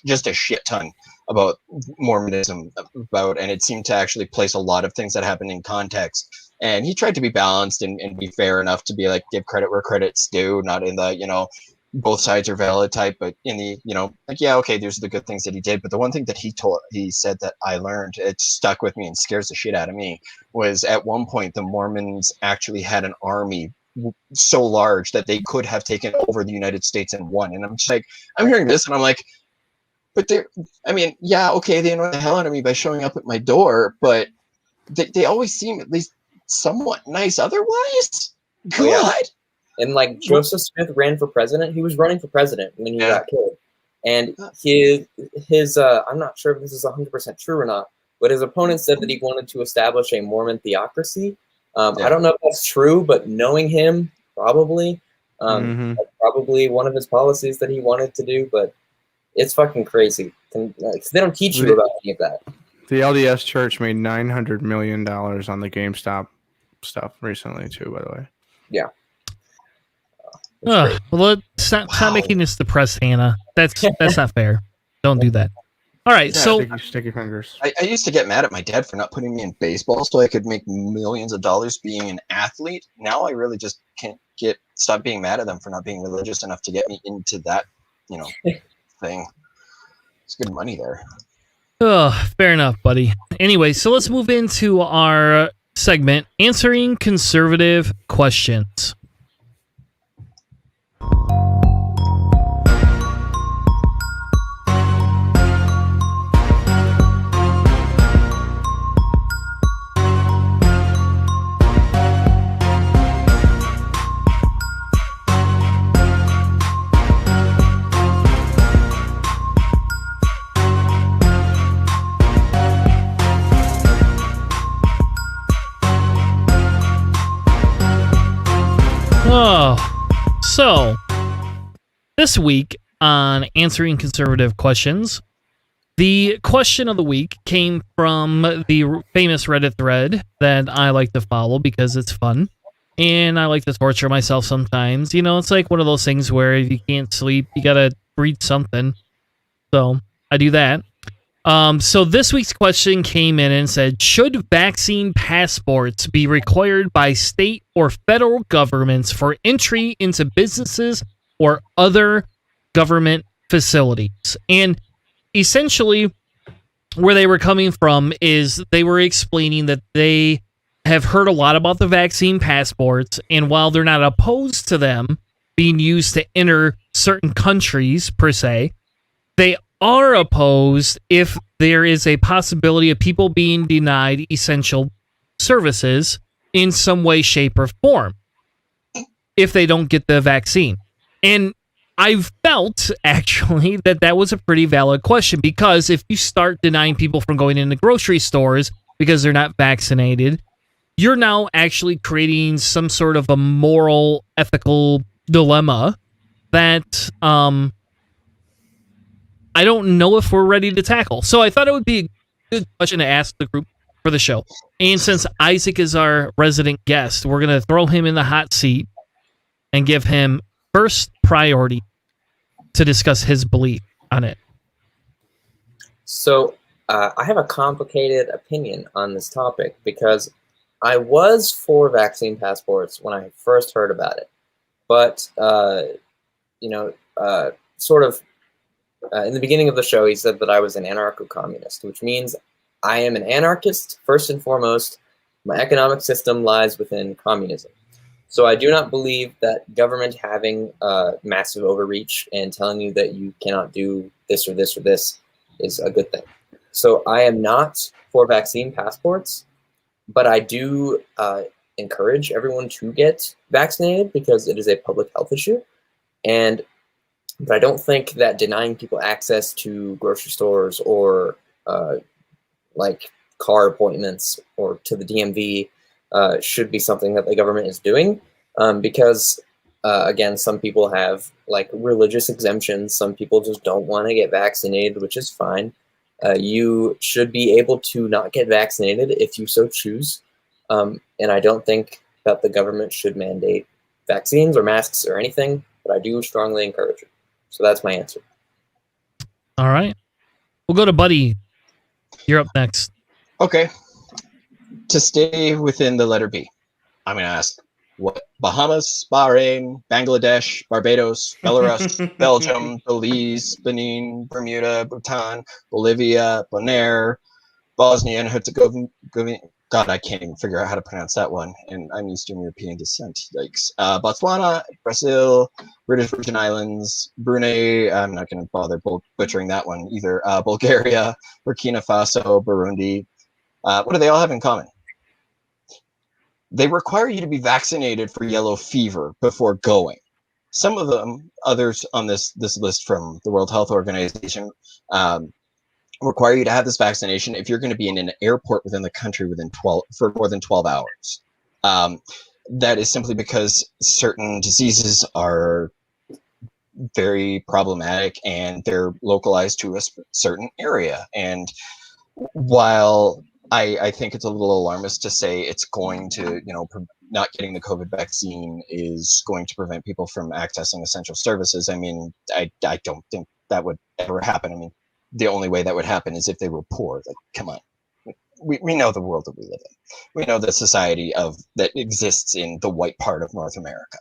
just a shit ton about Mormonism about, and it seemed to actually place a lot of things that happened in context. And he tried to be balanced and be fair enough to be like, give credit where credit's due, not in the, both sides are valid type, but in the, like, yeah, okay, there's the good things that he did. But the one thing that he said that I learned, it stuck with me and scares the shit out of me, was at one point the Mormons actually had an army so large that they could have taken over the United States and won. And I'm just like, I'm hearing this and I'm like, but they annoy the hell out of me by showing up at my door, but they always seem at least somewhat nice otherwise. Good. Oh, yeah. And like Joseph Smith ran for president. He was running for president when he got killed. And his I'm not sure if this is 100% true or not, but his opponent said that he wanted to establish a Mormon theocracy. I don't know if that's true, but knowing him, probably. That's probably one of his policies that he wanted to do, but it's fucking crazy. They don't teach you about any of that. The LDS Church made $900 million on the GameStop stuff recently, too, by the way. Yeah. Well, let's stop making this depressed, Hannah. That's not fair. Don't do that. All right, so stick your fingers. I used to get mad at my dad for not putting me in baseball so I could make millions of dollars being an athlete. Now I really just can't stop being mad at them for not being religious enough to get me into that, thing. It's good money there. Fair enough, buddy. Anyway, so let's move into our segment, Answering Conservative Questions. So, this week on Answering Conservative Questions, the question of the week came from the famous Reddit thread that I like to follow because it's fun, and I like to torture myself sometimes. It's like one of those things where if you can't sleep, you gotta read something. So, I do that. So this week's question came in and said, should vaccine passports be required by state or federal governments for entry into businesses or other government facilities? And essentially, where they were coming from is they were explaining that they have heard a lot about the vaccine passports, and while they're not opposed to them being used to enter certain countries per se, they are opposed if there is a possibility of people being denied essential services in some way, shape, or form if they don't get the vaccine. And I felt, actually, that was a pretty valid question, because if you start denying people from going into grocery stores because they're not vaccinated, you're now actually creating some sort of a moral, ethical dilemma that I don't know if we're ready to tackle. So I thought it would be a good question to ask the group for the show. And since Isaac is our resident guest, we're going to throw him in the hot seat and give him first priority to discuss his belief on it. So I have a complicated opinion on this topic because I was for vaccine passports when I first heard about it. But, in the beginning of the show, he said that I was an anarcho-communist, which means I am an anarchist, first and foremost. My economic system lies within communism. So I do not believe that government having massive overreach and telling you that you cannot do this or this or this is a good thing. So I am not for vaccine passports, but I do encourage everyone to get vaccinated because it is a public health issue. But I don't think that denying people access to grocery stores or like car appointments or to the DMV should be something that the government is doing because, again, some people have like religious exemptions. Some people just don't want to get vaccinated, which is fine. You should be able to not get vaccinated if you so choose. And I don't think that the government should mandate vaccines or masks or anything, but I do strongly encourage it. So that's my answer. All right. We'll go to Buddy. You're up next. Okay. To stay within the letter B, I'm going to ask what Bahamas, Bahrain, Bangladesh, Barbados, Belarus, Belgium, Belize, Benin, Bermuda, Bhutan, Bolivia, Bonaire, Bosnia and Herzegovina. God, I can't even figure out how to pronounce that one. And I'm Eastern European descent. Yikes. Botswana, Brazil, British Virgin Islands, Brunei. I'm not going to bother butchering that one either. Bulgaria, Burkina Faso, Burundi. What do they all have in common? They require you to be vaccinated for yellow fever before going. Some of them, others on this list from the World Health Organization, require you to have this vaccination if you're going to be in an airport within the country for more than 12 hours. That is simply because certain diseases are very problematic and they're localized to a certain area. And while I think it's a little alarmist to say it's going to, not getting the COVID vaccine is going to prevent people from accessing essential services. I mean, I don't think that would ever happen. I mean, the only way that would happen is if they were poor. Like, come on. We know the world that we live in. We know the society that exists in the white part of North America.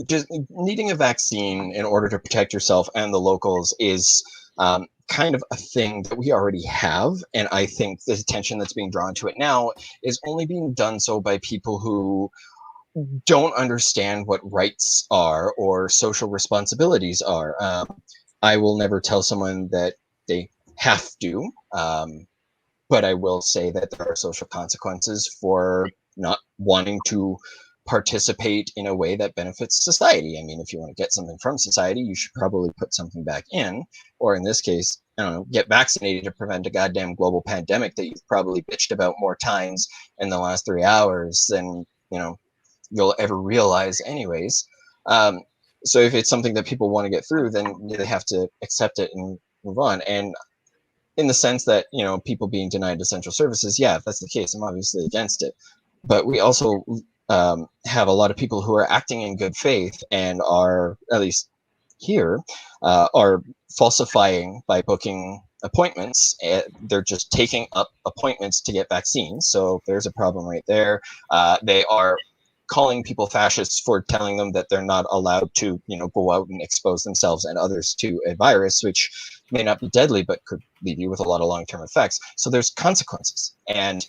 Just needing a vaccine in order to protect yourself and the locals is kind of a thing that we already have. And I think the attention that's being drawn to it now is only being done so by people who don't understand what rights are or social responsibilities are. I will never tell someone that they have to, but I will say that there are social consequences for not wanting to participate in a way that benefits society. I mean, if you want to get something from society, you should probably put something back in, or in this case, I don't know, get vaccinated to prevent a goddamn global pandemic that you've probably bitched about more times in the last 3 hours than, you'll ever realize anyways. So if it's something that people want to get through, then they have to accept it and move on. And in the sense that, people being denied essential services, yeah, if that's the case, I'm obviously against it. But we also have a lot of people who are acting in good faith and are at least here are falsifying by booking appointments. They're just taking up appointments to get vaccines. So there's a problem right there. They are calling people fascists for telling them that they're not allowed to, go out and expose themselves and others to a virus, which may not be deadly, but could leave you with a lot of long-term effects. So there's consequences. And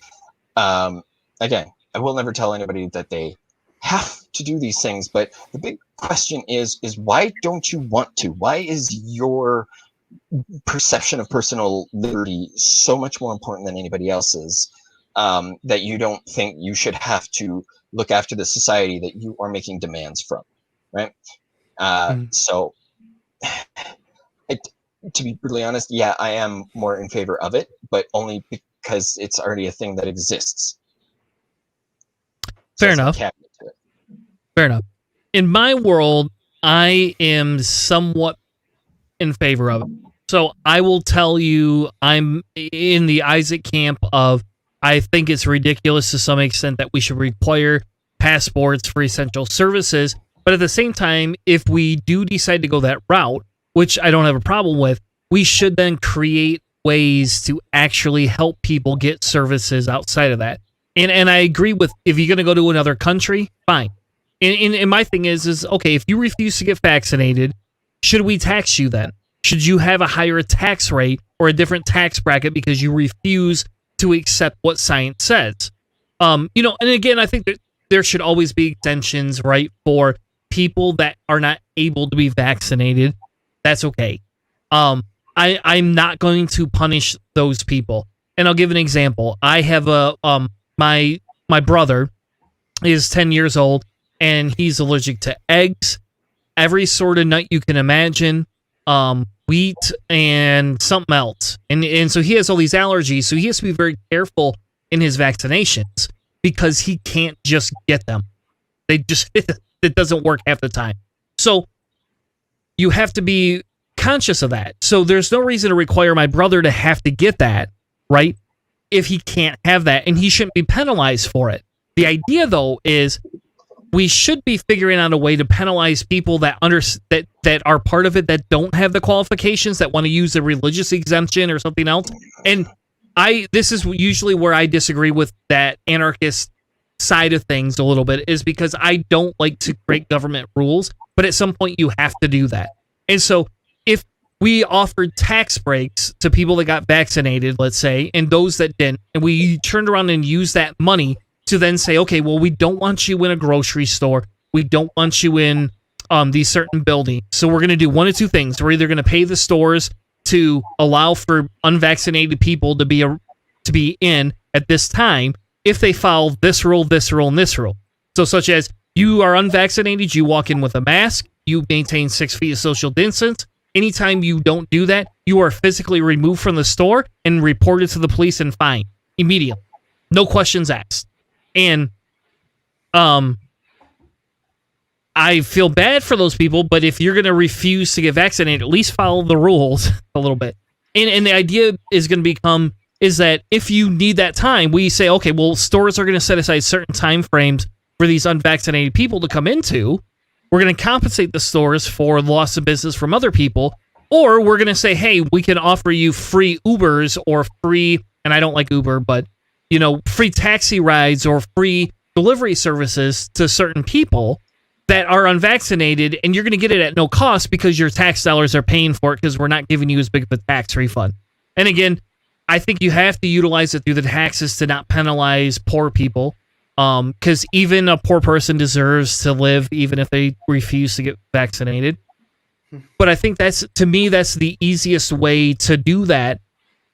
again, I will never tell anybody that they have to do these things, but the big question is why don't you want to? Why is your perception of personal liberty so much more important than anybody else's, that you don't think you should have to look after the society that you are making demands from, right? So to be brutally honest, yeah, I am more in favor of it, but only because it's already a thing that exists. Fair enough. Fair enough. In my world, I am somewhat in favor of it. So I will tell you, I'm in the Issac camp of, I think it's ridiculous to some extent that we should require passports for essential services. But at the same time, if we do decide to go that route, which I don't have a problem with, we should then create ways to actually help people get services outside of that. And I agree with, if you're going to go to another country, fine. And my thing is, okay, if you refuse to get vaccinated, should we tax you then? Should you have a higher tax rate or a different tax bracket because you refuse to accept what science says? And again, I think that there should always be exemptions, right, for people that are not able to be vaccinated. That's okay. I'm not going to punish those people. And I'll give an example. I have my brother is 10 years old, and he's allergic to eggs, every sort of nut you can imagine, wheat, and something else. And so he has all these allergies, so he has to be very careful in his vaccinations because he can't just get them. It doesn't work half the time. So you have to be conscious of that. So there's no reason to require my brother to have to get that, right? If he can't have that, and he shouldn't be penalized for it. The idea, though, is we should be figuring out a way to penalize people that are part of it that don't have the qualifications, that want to use a religious exemption or something else. And this is usually where I disagree with that anarchist side of things a little bit, is because I don't like to break government rules, but at some point you have to do that. And so if we offered tax breaks to people that got vaccinated, let's say, and those that didn't, and we turned around and used that money to then say, okay, well, we don't want you in a grocery store. We don't want you in these certain buildings. So we're going to do one of two things. We're either going to pay the stores to allow for unvaccinated people to be in at this time if they follow this rule, this rule, and this rule. So such as, you are unvaccinated, you walk in with a mask, you maintain 6 feet of social distance. Anytime you don't do that, you are physically removed from the store and reported to the police and fined immediately. No questions asked. And I feel bad for those people, but if you're going to refuse to get vaccinated, at least follow the rules a little bit. And the idea is going to become is that if you need that time, we say, okay, well, stores are going to set aside certain time frames for these unvaccinated people to come into. We're going to compensate the stores for loss of business from other people, or we're going to say, hey, we can offer you free Ubers or free, and I don't like Uber, but, free taxi rides or free delivery services to certain people that are unvaccinated, and you're going to get it at no cost because your tax dollars are paying for it because we're not giving you as big of a tax refund. And again, I think you have to utilize it through the taxes to not penalize poor people. Because even a poor person deserves to live even if they refuse to get vaccinated. But I think to me, that's the easiest way to do that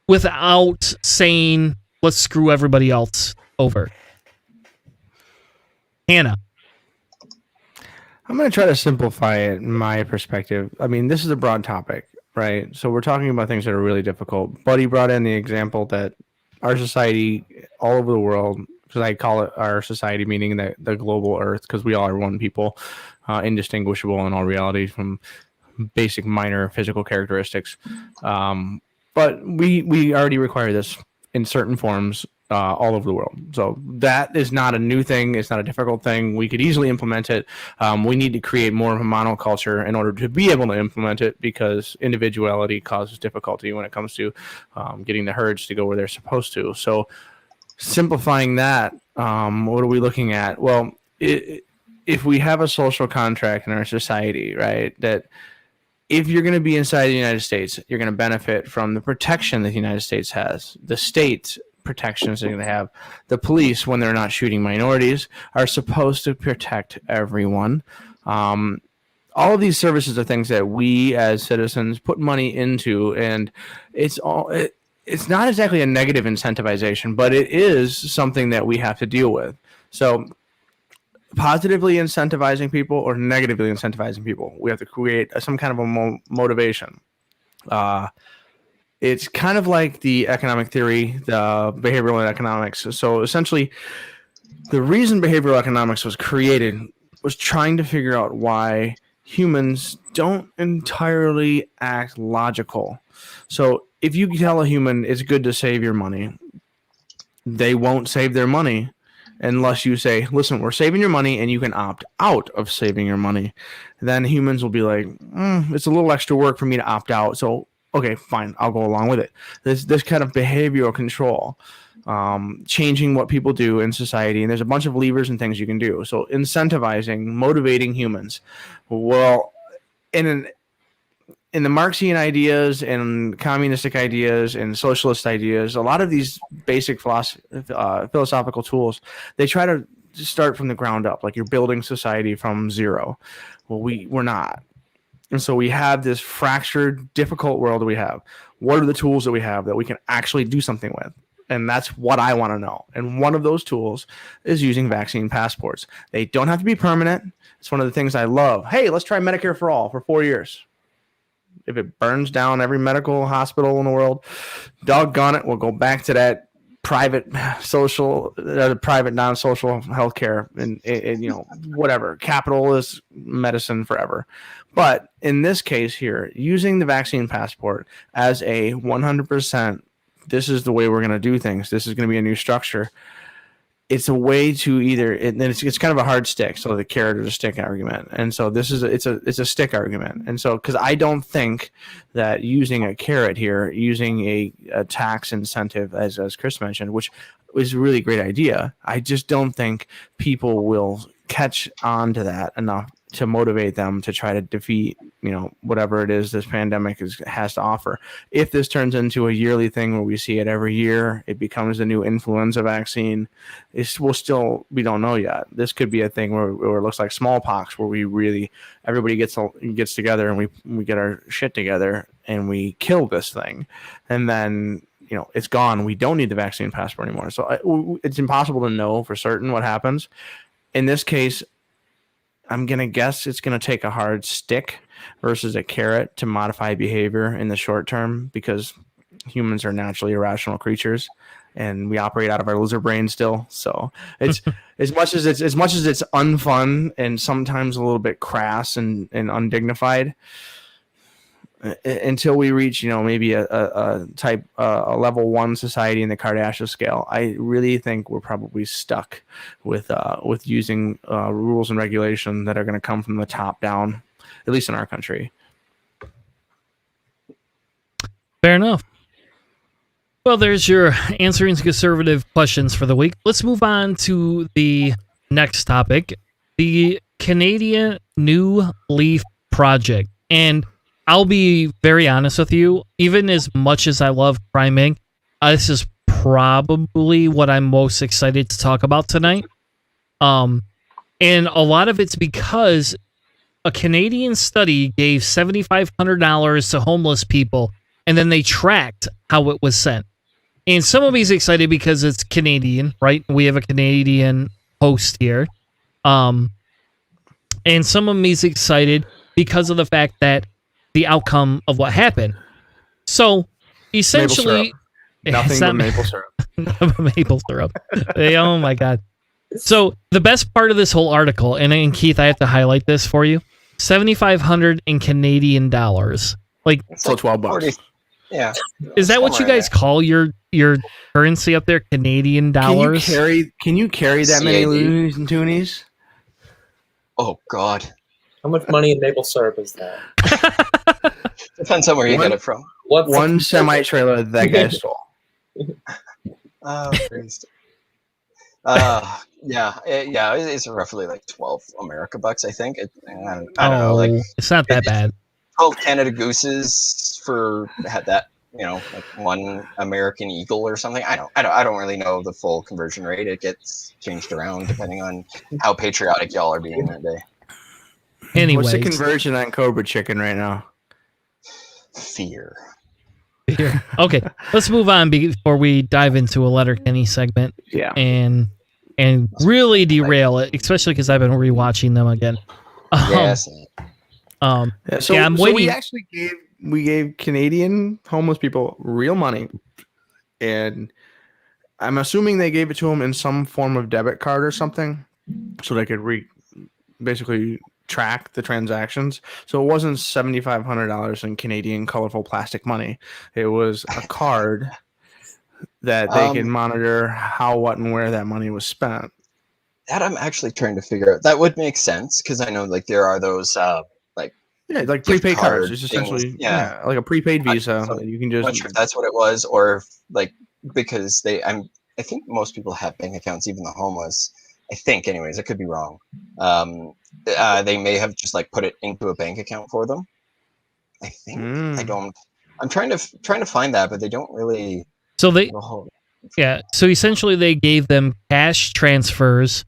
without saying, let's screw everybody else over. Hannah. I'm going to try to simplify it in my perspective. I mean, this is a broad topic, right? So we're talking about things that are really difficult. Buddy brought in the example that our society all over the world, because I call it our society, meaning the global earth, because we all are one people, indistinguishable in all reality from basic minor physical characteristics. But we already require this in certain forms all over the world. So that is not a new thing. It's not a difficult thing. We could easily implement it. We need to create more of a monoculture in order to be able to implement it, because individuality causes difficulty when it comes to getting the herds to go where they're supposed to. So simplifying that, what are we looking at? Well, if we have a social contract in our society, right, that if you're going to be inside the United States, you're going to benefit from the protection that the United States has, the state protections they're going to have. The police, when they're not shooting minorities, are supposed to protect everyone. All of these services are things that we as citizens put money into, and it's not exactly a negative incentivization, but it is something that we have to deal with. So positively incentivizing people or negatively incentivizing people, we have to create some kind of a motivation. It's kind of like the economic theory, the behavioral economics. So essentially, the reason behavioral economics was created was trying to figure out why humans don't entirely act logical. So if you tell a human it's good to save your money, they won't save their money unless you say, listen, we're saving your money and you can opt out of saving your money. Then humans will be like, it's a little extra work for me to opt out. So, okay, fine, I'll go along with it. This kind of behavioral control, changing what people do in society. And there's a bunch of levers and things you can do. So incentivizing, motivating humans. Well, in the Marxian ideas and communistic ideas and socialist ideas, a lot of these basic philosophical tools, they try to start from the ground up, like you're building society from zero. Well, we're not. And so we have this fractured, difficult world that we have. What are the tools that we have that we can actually do something with? And that's what I want to know. And one of those tools is using vaccine passports. They don't have to be permanent. It's one of the things I love. Hey, let's try Medicare for all for 4 years. If it burns down every medical hospital in the world, doggone it, we'll go back to that private non-social healthcare and whatever. Capitalist medicine forever. But in this case here, using the vaccine passport as a 100%, this is the way we're going to do things. This is going to be a new structure. It's a way to it's kind of a hard stick, so the carrot or the stick argument. And so it's a stick argument. And so, because I don't think that using a carrot here, using a tax incentive, as Chris mentioned, which was a really great idea, I just don't think people will catch on to that enough to motivate them to try to defeat, whatever it is this pandemic has to offer. If this turns into a yearly thing where we see it every year, it becomes the new influenza vaccine. We don't know yet. This could be a thing where it looks like smallpox, where everybody gets together and we get our shit together and we kill this thing, and then it's gone. We don't need the vaccine passport anymore. So it's impossible to know for certain what happens. In this case, I'm going to guess it's going to take a hard stick versus a carrot to modify behavior in the short term, because humans are naturally irrational creatures and we operate out of our lizard brain still. So it's as much as it's unfun and sometimes a little bit crass and undignified, until we reach, maybe a level 1 society in the Kardashian scale. I really think we're probably stuck with using rules and regulation that are going to come from the top down, at least in our country. Fair enough. Well, there's your answering conservative questions for the week. Let's move on to the next topic, the Canadian New Leaf Project. And I'll be very honest with you, even as much as I love Crime Inc., this is probably what I'm most excited to talk about tonight. And a lot of it's because a Canadian study gave $7,500 to homeless people, and then they tracked how it was sent. And some of me's excited because it's Canadian, right? We have a Canadian host here. And some of me's excited because of the fact that the outcome of what happened. So essentially, nothing but maple syrup. Maple syrup. Oh my God. So the best part of this whole article, and Keith, I have to highlight this for you, $7,500 in Canadian dollars. So $12. Yeah. Is that what you somewhere in guys call your currency up there? Canadian Can dollars? Can you carry that many CAD. loonies and toonies? Oh God. How much money in maple syrup is that? Depends on where you One- get it from. What One fucking- semi trailer that guy stole. Oh, Christ. It's roughly like 12 America bucks, I think. I don't know, like it's not that bad. 12 Canada Gooses had that, like one American Eagle or something. I don't really know the full conversion rate. It gets changed around depending on how patriotic y'all are being that day. Anyways, What's the conversion on Cobra Chicken right now? Fear. here. Okay, let's move on before we dive into a Letterkenny segment Yeah. and really derail it, especially because I've been rewatching them again. Yes. I'm So waiting. we actually gave Canadian homeless people real money, and I'm assuming they gave it to them in some form of debit card or something, so they could basically track the transactions. So it wasn't $7,500 in Canadian colorful plastic money. It was a card that they could monitor how, what, and where that money was spent. That I'm actually trying to figure out. That would make sense because I know like there are those like Like gift prepaid cards. card It's things. essentially Yeah. like a prepaid Visa. So You can I'm just not sure if that's what it was, or if, like, because I think most people have bank accounts, even the homeless. I think, anyways, I could be wrong. They may have just like put it into a bank account for them. I think I don't. I'm trying to find that, but they don't really. So they, Oh, yeah. So essentially, they gave them cash transfers.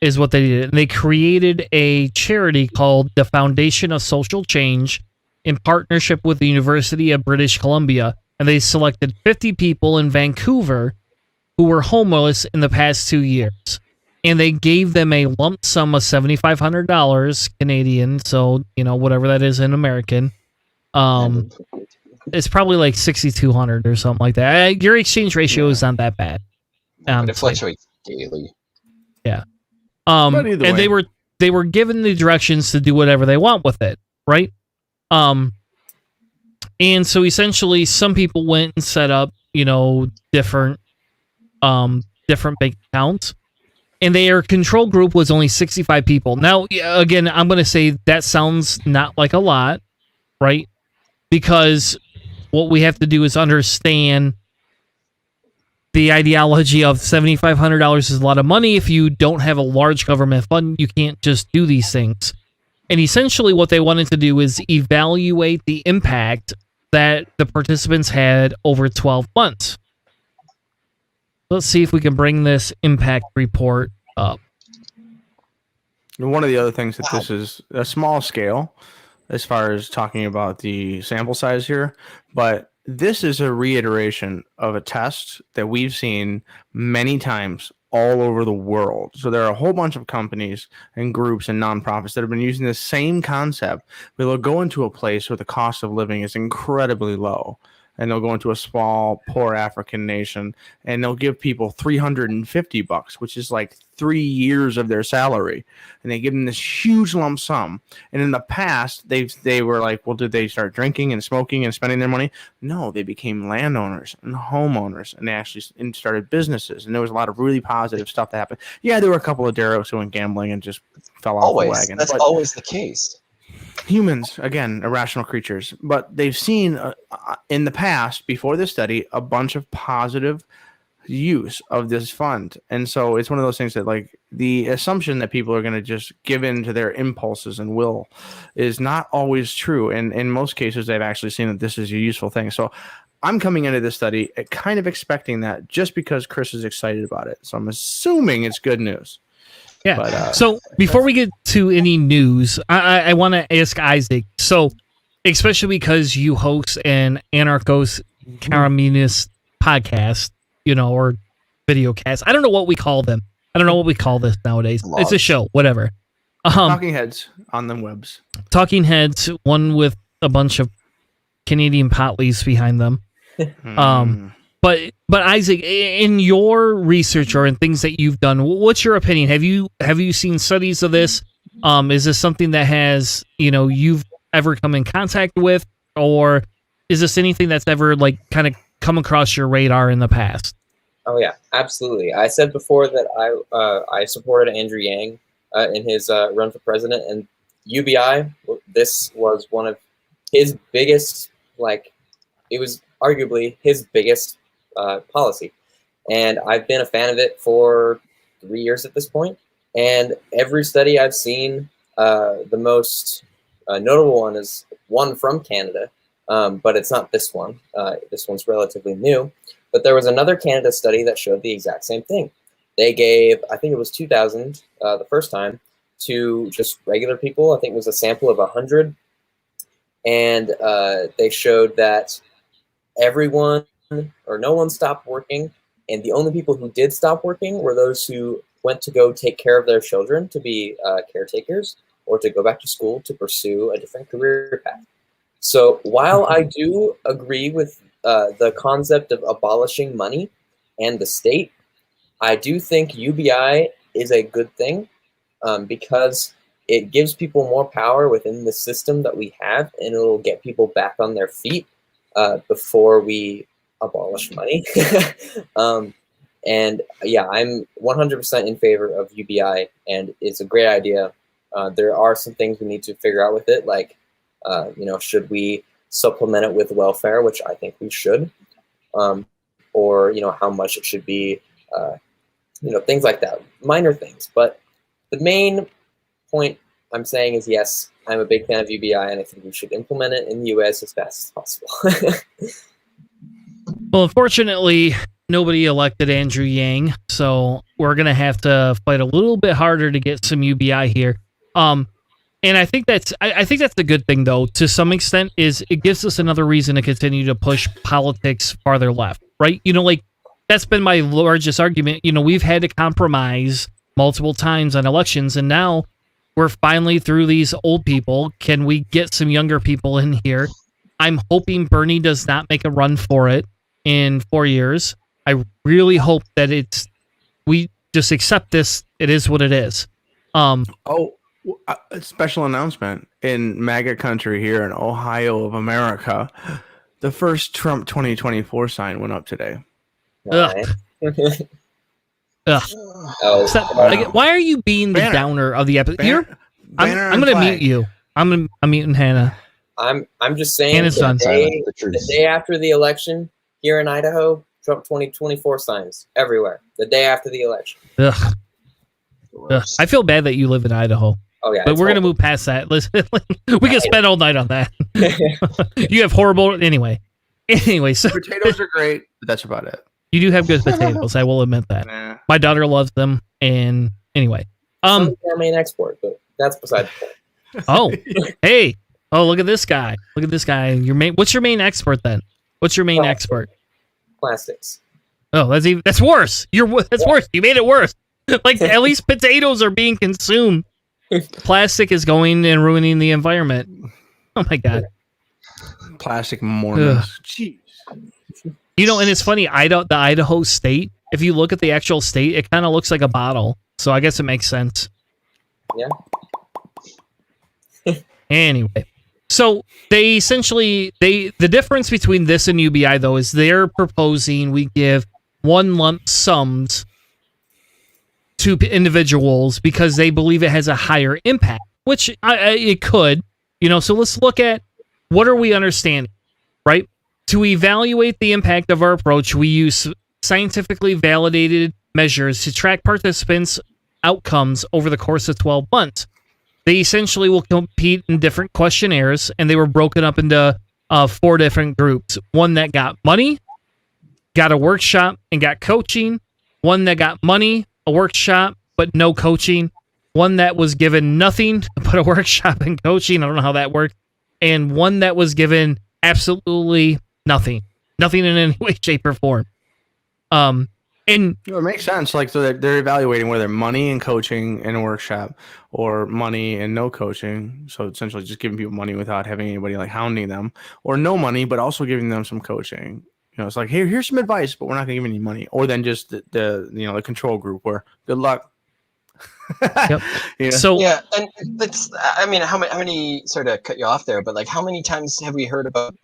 Is what they did. And they created a charity called the Foundation of Social Change in partnership with the University of British Columbia. And they selected 50 people in Vancouver who were homeless in the past 2 years. And they gave them a lump sum of $7,500 Canadian. So, whatever that is in American. It's probably like 6,200 or something like that. Your exchange ratio is not that bad. but it fluctuates daily. Yeah. But either And way. they were given the directions to do whatever they want with it, right? And so essentially some people went and set up, different bank accounts. And their control group was only 65 people. Now, again, I'm going to say that sounds not like a lot, right? Because what we have to do is understand the ideology of $7,500 is a lot of money. If you don't have a large government fund, you can't just do these things. And essentially what they wanted to do is evaluate the impact that the participants had over 12 months. Let's see if we can bring this impact report up. And one of the other things that this is a small scale as far as talking about the sample size here, but this is a reiteration of a test that we've seen many times all over the world. So there are a whole bunch of companies and groups and nonprofits that have been using the same concept. They'll go into a place where the cost of living is incredibly low, and they'll go into a small, poor African nation, and they'll give people $350, which is like 3 years of their salary, and they give them this huge lump sum. And in the past, they were like, well, did they start drinking and smoking and spending their money? No, they became landowners and homeowners, and they actually started businesses, and there was a lot of really positive stuff that happened. Yeah, there were a couple of derelicts who went gambling and just fell off the wagon. That's always the case. Humans, again, irrational creatures, but they've seen in the past, before this study, a bunch of positive use of this fund. And so it's one of those things that, like, the assumption that people are going to just give in to their impulses and will is not always true. And in most cases, they've actually seen that this is a useful thing. So I'm coming into this study kind of expecting that just because Chris is excited about it. So I'm assuming it's good news. Yeah. But, so before we get to any news, I want to ask Isaac. So, especially because you host an anarchos communist podcast, or video cast. I don't know what we call them. I don't know what we call this nowadays. Blogs. It's a show, whatever. Talking heads on them webs. Talking heads, one with a bunch of Canadian pot leaves behind them. But Isaac, in your research or in things that you've done, what's your opinion? Have you seen studies of this? Is this something that has you've ever come in contact with, or is this anything that's ever like kind of come across your radar in the past? Oh yeah, absolutely. I said before that I supported Andrew Yang in his run for president, and UBI. This was one of his biggest, like, it was arguably his biggest policy, and I've been a fan of it for 3 years at this point. And every study I've seen, the most notable one is one from Canada, but it's not this one. This one's relatively new. But there was another Canada study that showed the exact same thing. They gave, I think it was 2,000 the first time, to just regular people. I think it was a sample of 100. And they showed that everyone or no one stopped working. And the only people who did stop working were those who went to go take care of their children, to be caretakers, or to go back to school to pursue a different career path. So while I do agree with the concept of abolishing money and the state, I do think UBI is a good thing because it gives people more power within the system that we have, and it'll get people back on their feet before we abolish money. And yeah, I'm 100% in favor of UBI, and it's a great idea. There are some things we need to figure out with it, like, should we supplement it with welfare, which I think we should, or, how much it should be, things like that, minor things. But the main point I'm saying is, yes, I'm a big fan of UBI, and I think we should implement it in the US as fast as possible. Well, unfortunately, nobody elected Andrew Yang, so we're going to have to fight a little bit harder to get some UBI here. And I think that's a good thing, though, to some extent, is it gives us another reason to continue to push politics farther left, right? That's been my largest argument. We've had to compromise multiple times on elections, and now we're finally through these old people. Can we get some younger people in here? I'm hoping Bernie does not make a run for it in 4 years. I really hope that we just accept this. It is what it is. A special announcement in MAGA country here in Ohio of America. The first Trump 2024 sign went up today. Ugh. Ugh. Why are you being the downer of the episode? I'm going to mute you. I'm muting Hannah. I'm just saying, Hannah's done. The day after the election here in Idaho, Trump 2024 signs everywhere. The day after the election. Ugh. I feel bad that you live in Idaho. Oh yeah, but we're gonna move past that. Listen, we can spend all night on that. You have horrible anyway. Anyway, so potatoes are great, but that's about it. You do have good potatoes. I will admit that. Nah. My daughter loves them. And anyway, our main export, but that's beside the point. Oh, hey, look at this guy. Look at this guy. What's your main export then? What's your main export? Plastics. Oh, that's worse. That's worse. You made it worse. Like, at least potatoes are being consumed. Plastic is going and ruining the environment. Oh my god. Plastic Mormons. Jeez. And it's funny, the Idaho state, if you look at the actual state, it kind of looks like a bottle. So I guess it makes sense. Yeah. Anyway. So they essentially, the difference between this and UBI, though, is they're proposing we give one lump sums to individuals because they believe it has a higher impact, which it could, so let's look at what are we understanding, right? To evaluate the impact of our approach, we use scientifically validated measures to track participants' outcomes over the course of 12 months. They essentially will compete in different questionnaires, and they were broken up into 4 different groups. One that got money, got a workshop, and got coaching. One that got money, a workshop, but no coaching. One that was given nothing but a workshop and coaching. I don't know how that worked. And one that was given absolutely nothing. Nothing in any way, shape, or form. And it makes sense. Like, so they're evaluating whether money and coaching in a workshop or money and no coaching. So essentially just giving people money without having anybody like hounding them, or no money, but also giving them some coaching. It's like, here's some advice, but we're not going to give any money. Or then just the control group where good luck. Yep. Yeah. So Yeah, and that's, I mean, how many, sorry to cut you off there, but like, how many times have we heard about,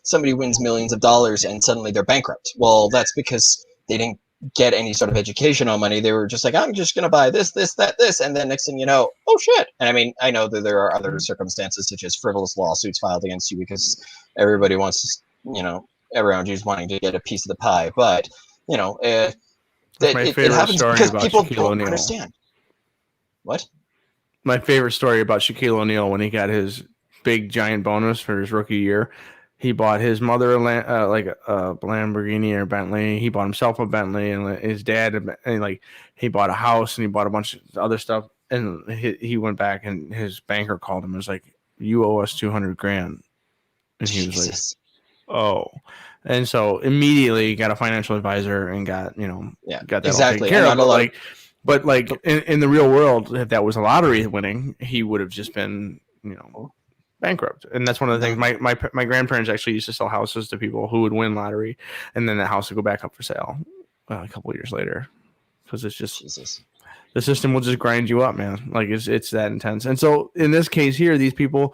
somebody wins millions of dollars and suddenly they're bankrupt? Well, that's because they didn't get any sort of educational money. They were just like, I'm just going to buy this, that, this. And then next thing you know, oh shit. And I mean, I know that there are other circumstances such as frivolous lawsuits filed against you because everybody wants, everyone who's wanting to get a piece of the pie. But, it happens story because about people Shaquille don't O'Neal. understand. What? My favorite story about Shaquille O'Neal when he got his big giant bonus for his rookie year, he bought his mother a Lamborghini or Bentley. He bought himself a Bentley, and his dad, and he bought a house and he bought a bunch of other stuff. And he went back and his banker called him and was like, "You owe us $200,000," and he was Jesus. like, "Oh." And so immediately he got a financial advisor and got that exactly. all taken care of. But in the real world, if that was a lottery winning, he would have just been, bankrupt. And that's one of the things. My grandparents actually used to sell houses to people who would win lottery, and then the house would go back up for sale a couple of years later, because it's just Jesus. The system will just grind you up, man. Like it's that intense. And so in this case here, these people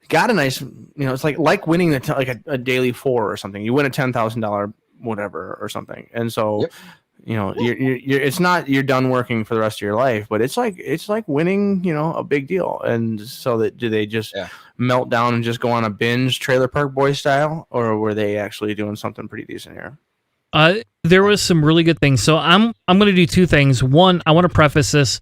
got a nice, it's like winning a daily 4 or something. You win a $10,000 whatever or something, and so. Yep. You're it's not you're done working for the rest of your life, but it's like winning, a big deal. And so do they just melt down and just go on a binge Trailer Park Boys style, or were they actually doing something pretty decent here? There was some really good things. So I'm going to do 2 things. One, I want to preface this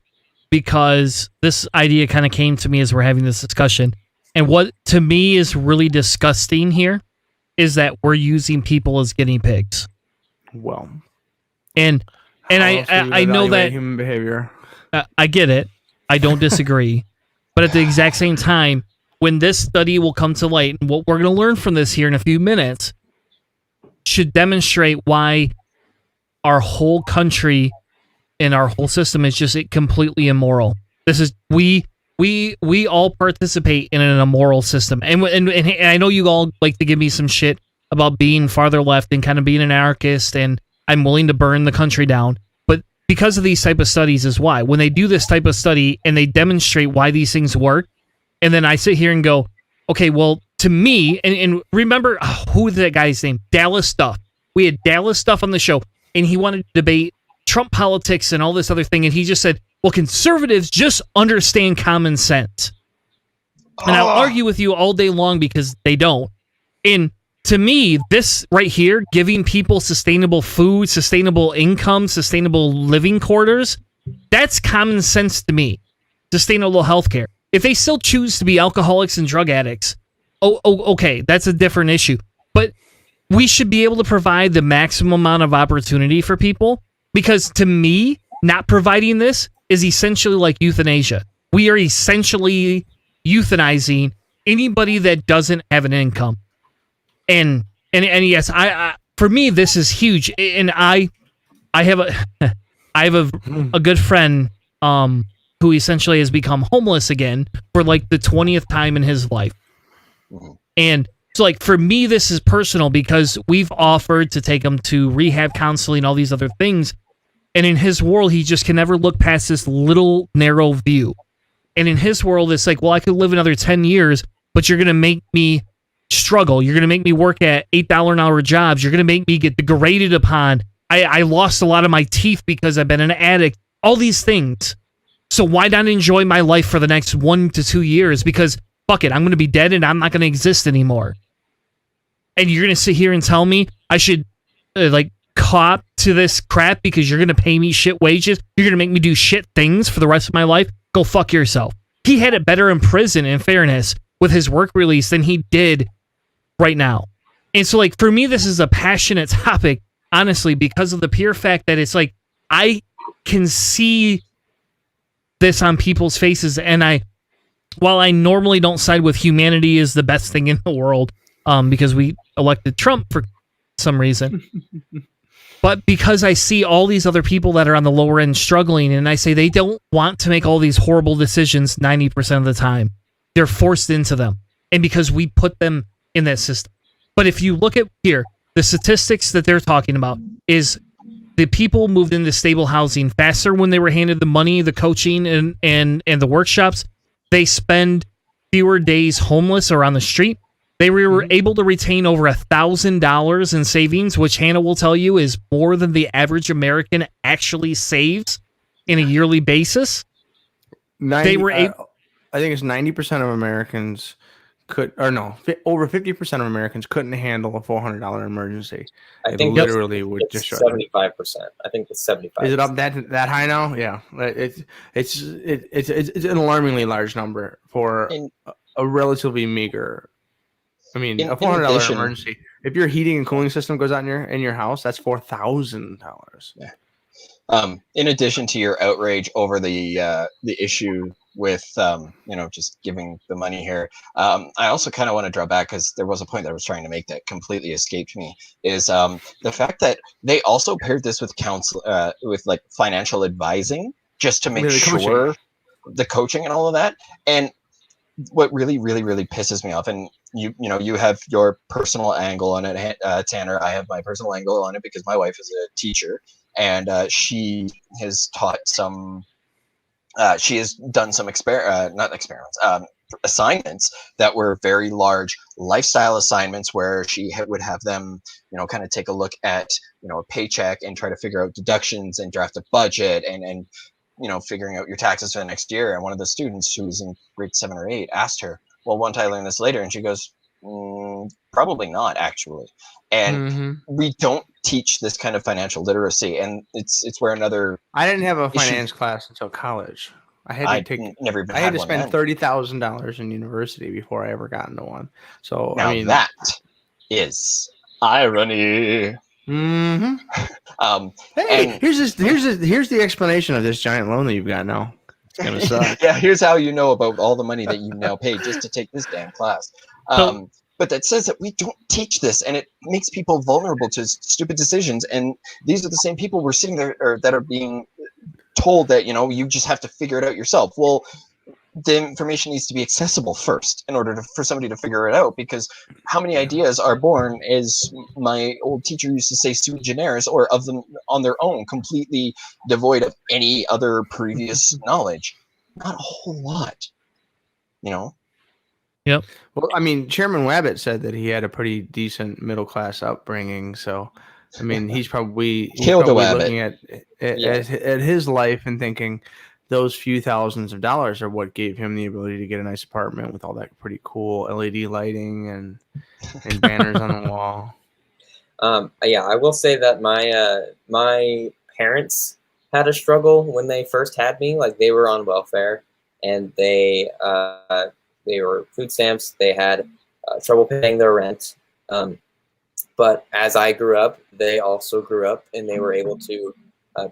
because this idea kind of came to me as we're having this discussion. And what to me is really disgusting here is that we're using people as guinea pigs. Well. And I know that human behavior. I get it. I don't disagree. But at the exact same time, when this study will come to light, and what we're going to learn from this here in a few minutes, should demonstrate why our whole country and our whole system is just completely immoral. This is we all participate in an immoral system, and I know you all like to give me some shit about being farther left and kind of being an anarchist, and I'm willing to burn the country down. But because of these type of studies is why. When they do this type of study and they demonstrate why these things work, and then I sit here and go, okay, well, to me, and remember, who was that guy's name? Dallas Stuff. We had Dallas Stuff on the show, and he wanted to debate Trump politics and all this other thing, and he just said, well, conservatives just understand common sense. And I'll argue with you all day long because they don't. And to me, this right here, giving people sustainable food, sustainable income, sustainable living quarters, that's common sense to me. Sustainable healthcare. If they still choose to be alcoholics and drug addicts, okay, that's a different issue. But we should be able to provide the maximum amount of opportunity for people, because to me, not providing this is essentially like euthanasia. We are essentially euthanizing anybody that doesn't have an income. And yes, I for me this is huge. And I have a good friend who essentially has become homeless again for like the 20th time in his life. And so like for me this is personal because we've offered to take him to rehab counseling, all these other things. And in his world, he just can never look past this little narrow view. And in his world, it's like, well, I could live another 10 years, but you're going to make me struggle. You're going to make me work at $8 an hour jobs. You're going to make me get degraded upon. I lost a lot of my teeth because I've been an addict. All these things. So why not enjoy my life for the next 1 to 2 years? Because, fuck it, I'm going to be dead and I'm not going to exist anymore. And you're going to sit here and tell me I should, cop to this crap because you're going to pay me shit wages? You're going to make me do shit things for the rest of my life? Go fuck yourself. He had it better in prison, in fairness, with his work release than he did right now. And so, like, for me, this is a passionate topic, honestly, because of the pure fact that it's like, I can see this on people's faces, and while I normally don't side with humanity is the best thing in the world, because we elected Trump for some reason, but because I see all these other people that are on the lower end struggling, and I say they don't want to make all these horrible decisions 90% of the time. They're forced into them. And because we put them in that system. But if you look at here, the statistics that they're talking about is the people moved into stable housing faster when they were handed the money, the coaching, and the workshops. They spend fewer days homeless or on the street. They were able to retain over $1,000 in savings, which Hannah will tell you is more than the average American actually saves in a yearly basis. They were able. I think it's 90% of Americans over 50% of Americans couldn't handle a $400 emergency. I think literally would it's destroy 75%. I think it's 75%. Is it up that high now? Yeah, it's an alarmingly large number for a relatively meager. I mean, a $400 emergency. If your heating and cooling system goes out in your house, that's $4,000. Yeah. In addition to your outrage over the issue with just giving the money here, I also kind of want to draw back, because there was a point that I was trying to make that completely escaped me, is the fact that they also paired this with with like financial advising, just to make sure the coaching and all of that. And what really, really, really pisses me off, and you have your personal angle on it, Tanner. I have my personal angle on it because my wife is a teacher, and she has taught some. She has done some assignments that were very large lifestyle assignments, where she would have them, kind of take a look at, a paycheck and try to figure out deductions and draft a budget and figuring out your taxes for the next year. And one of the students who was in grade 7 or 8 asked her, well, won't I learn this later? And she goes, probably not, actually. And we don't teach this kind of financial literacy, and it's where another. I didn't have a finance class until college. I had to spend $30,000 in university before I ever got into one. So now that is irony. Hey, here's the explanation of this giant loan that you've got now. It's gonna suck. Yeah, here's how you know about all the money that you now pay just to take this damn class. But that says that we don't teach this, and it makes people vulnerable to stupid decisions. And these are the same people we're sitting there, or that are being told that you just have to figure it out yourself. Well, the information needs to be accessible first in order for somebody to figure it out, because how many ideas are born, as my old teacher used to say, sui generis, or of them on their own, completely devoid of any other previous knowledge? Not a whole lot, Yep. Well, I mean, Chairman Wabbit said that he had a pretty decent middle class upbringing, so I mean, he's probably looking at his life and thinking those few thousands of dollars are what gave him the ability to get a nice apartment with all that pretty cool LED lighting and banners on the wall. Yeah, I will say that my parents had a struggle when they first had me. Like, they were on welfare, and they were food stamps. They had trouble paying their rent. But as I grew up, they also grew up, and they were able to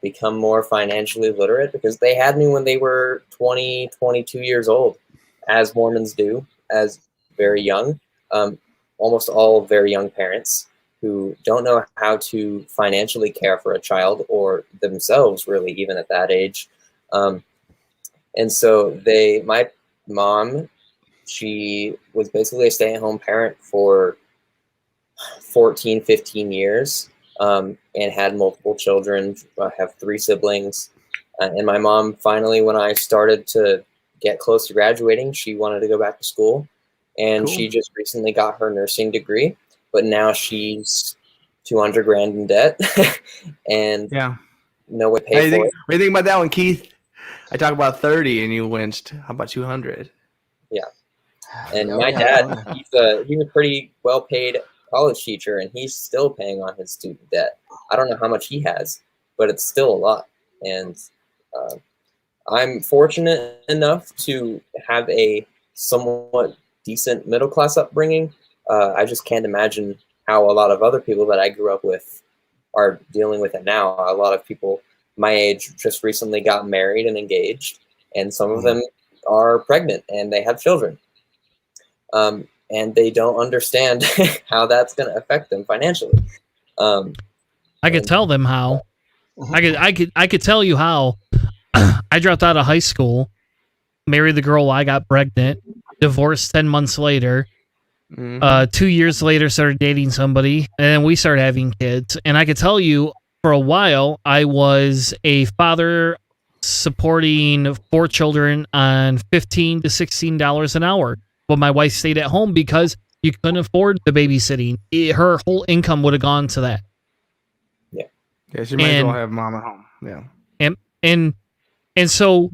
become more financially literate, because they had me when they were 20, 22 years old, as Mormons do, as very young. Almost all very young parents who don't know how to financially care for a child, or themselves, really, even at that age. And so my mom, she was basically a stay-at-home parent for 14, 15 years, and had multiple children. I have 3 siblings. And my mom, finally, when I started to get close to graduating, she wanted to go back to school. And she just recently got her nursing degree, but now she's $200,000 in debt and no way to pay for it. What do you think about that one, Keith? I talk about 30 and you winced. How about 200? Yeah. And my dad, he's a pretty well-paid college teacher, and he's still paying on his student debt. I don't know how much he has, but it's still a lot. And I'm fortunate enough to have a somewhat decent middle-class upbringing. I just can't imagine how a lot of other people that I grew up with are dealing with it now. A lot of people my age just recently got married and engaged, and some of them are pregnant and they have children. And they don't understand how that's going to affect them financially. I could tell them how. I could tell you how. I dropped out of high school, married the girl, I got pregnant, divorced 10 months later. 2 years later, started dating somebody, and then we started having kids. And I could tell you, for a while, I was a father supporting 4 children on $15 to $16 an hour. But my wife stayed at home because you couldn't afford the babysitting. Her whole income would have gone to that. Yeah, she might as well have mom at home. Yeah. And so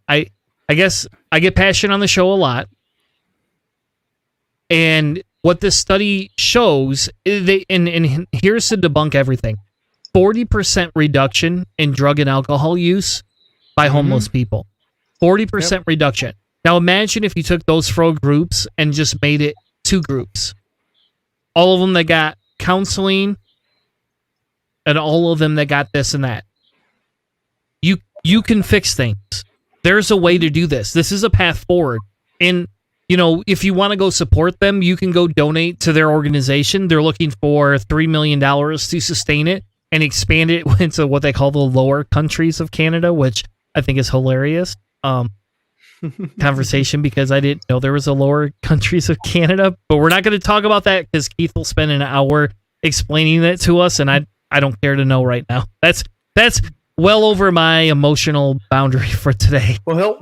I guess I get passionate on the show a lot. And what this study shows, and here's to debunk everything, 40% reduction in drug and alcohol use by homeless people. 40% reduction. Now imagine if you took those 4 groups and just made it 2 groups. All of them that got counseling and all of them that got this and that. You can fix things. There's a way to do this. This is a path forward. And, you know, if you want to go support them, you can go donate to their organization. They're looking for $3 million to sustain it and expand it into what they call the lower countries of Canada, which I think is hilarious. Conversation, because I didn't know there was a lower countries of Canada, but we're not going to talk about that because Keith will spend an hour explaining it to us, and I don't care to know right now. That's well over my emotional boundary for today. Well,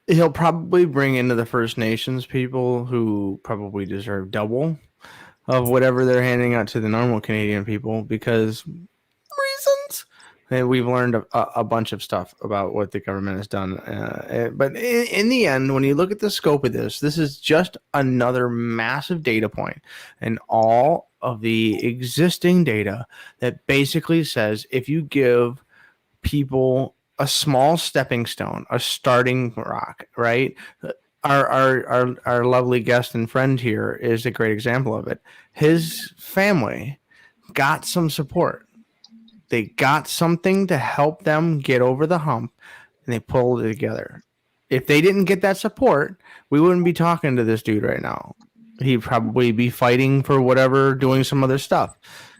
he'll probably bring into the First Nations people who probably deserve double of whatever they're handing out to the normal Canadian people because reasons. And we've learned a bunch of stuff about what the government has done. But in the end, when you look at the scope of this is just another massive data point and all of the existing data that basically says if you give people a small stepping stone, a starting rock, right? Our lovely guest and friend here is a great example of it. His family got some support. They got something to help them get over the hump, and they pulled it together. If they didn't get that support, we wouldn't be talking to this dude right now. He'd probably be fighting for whatever, doing some other stuff.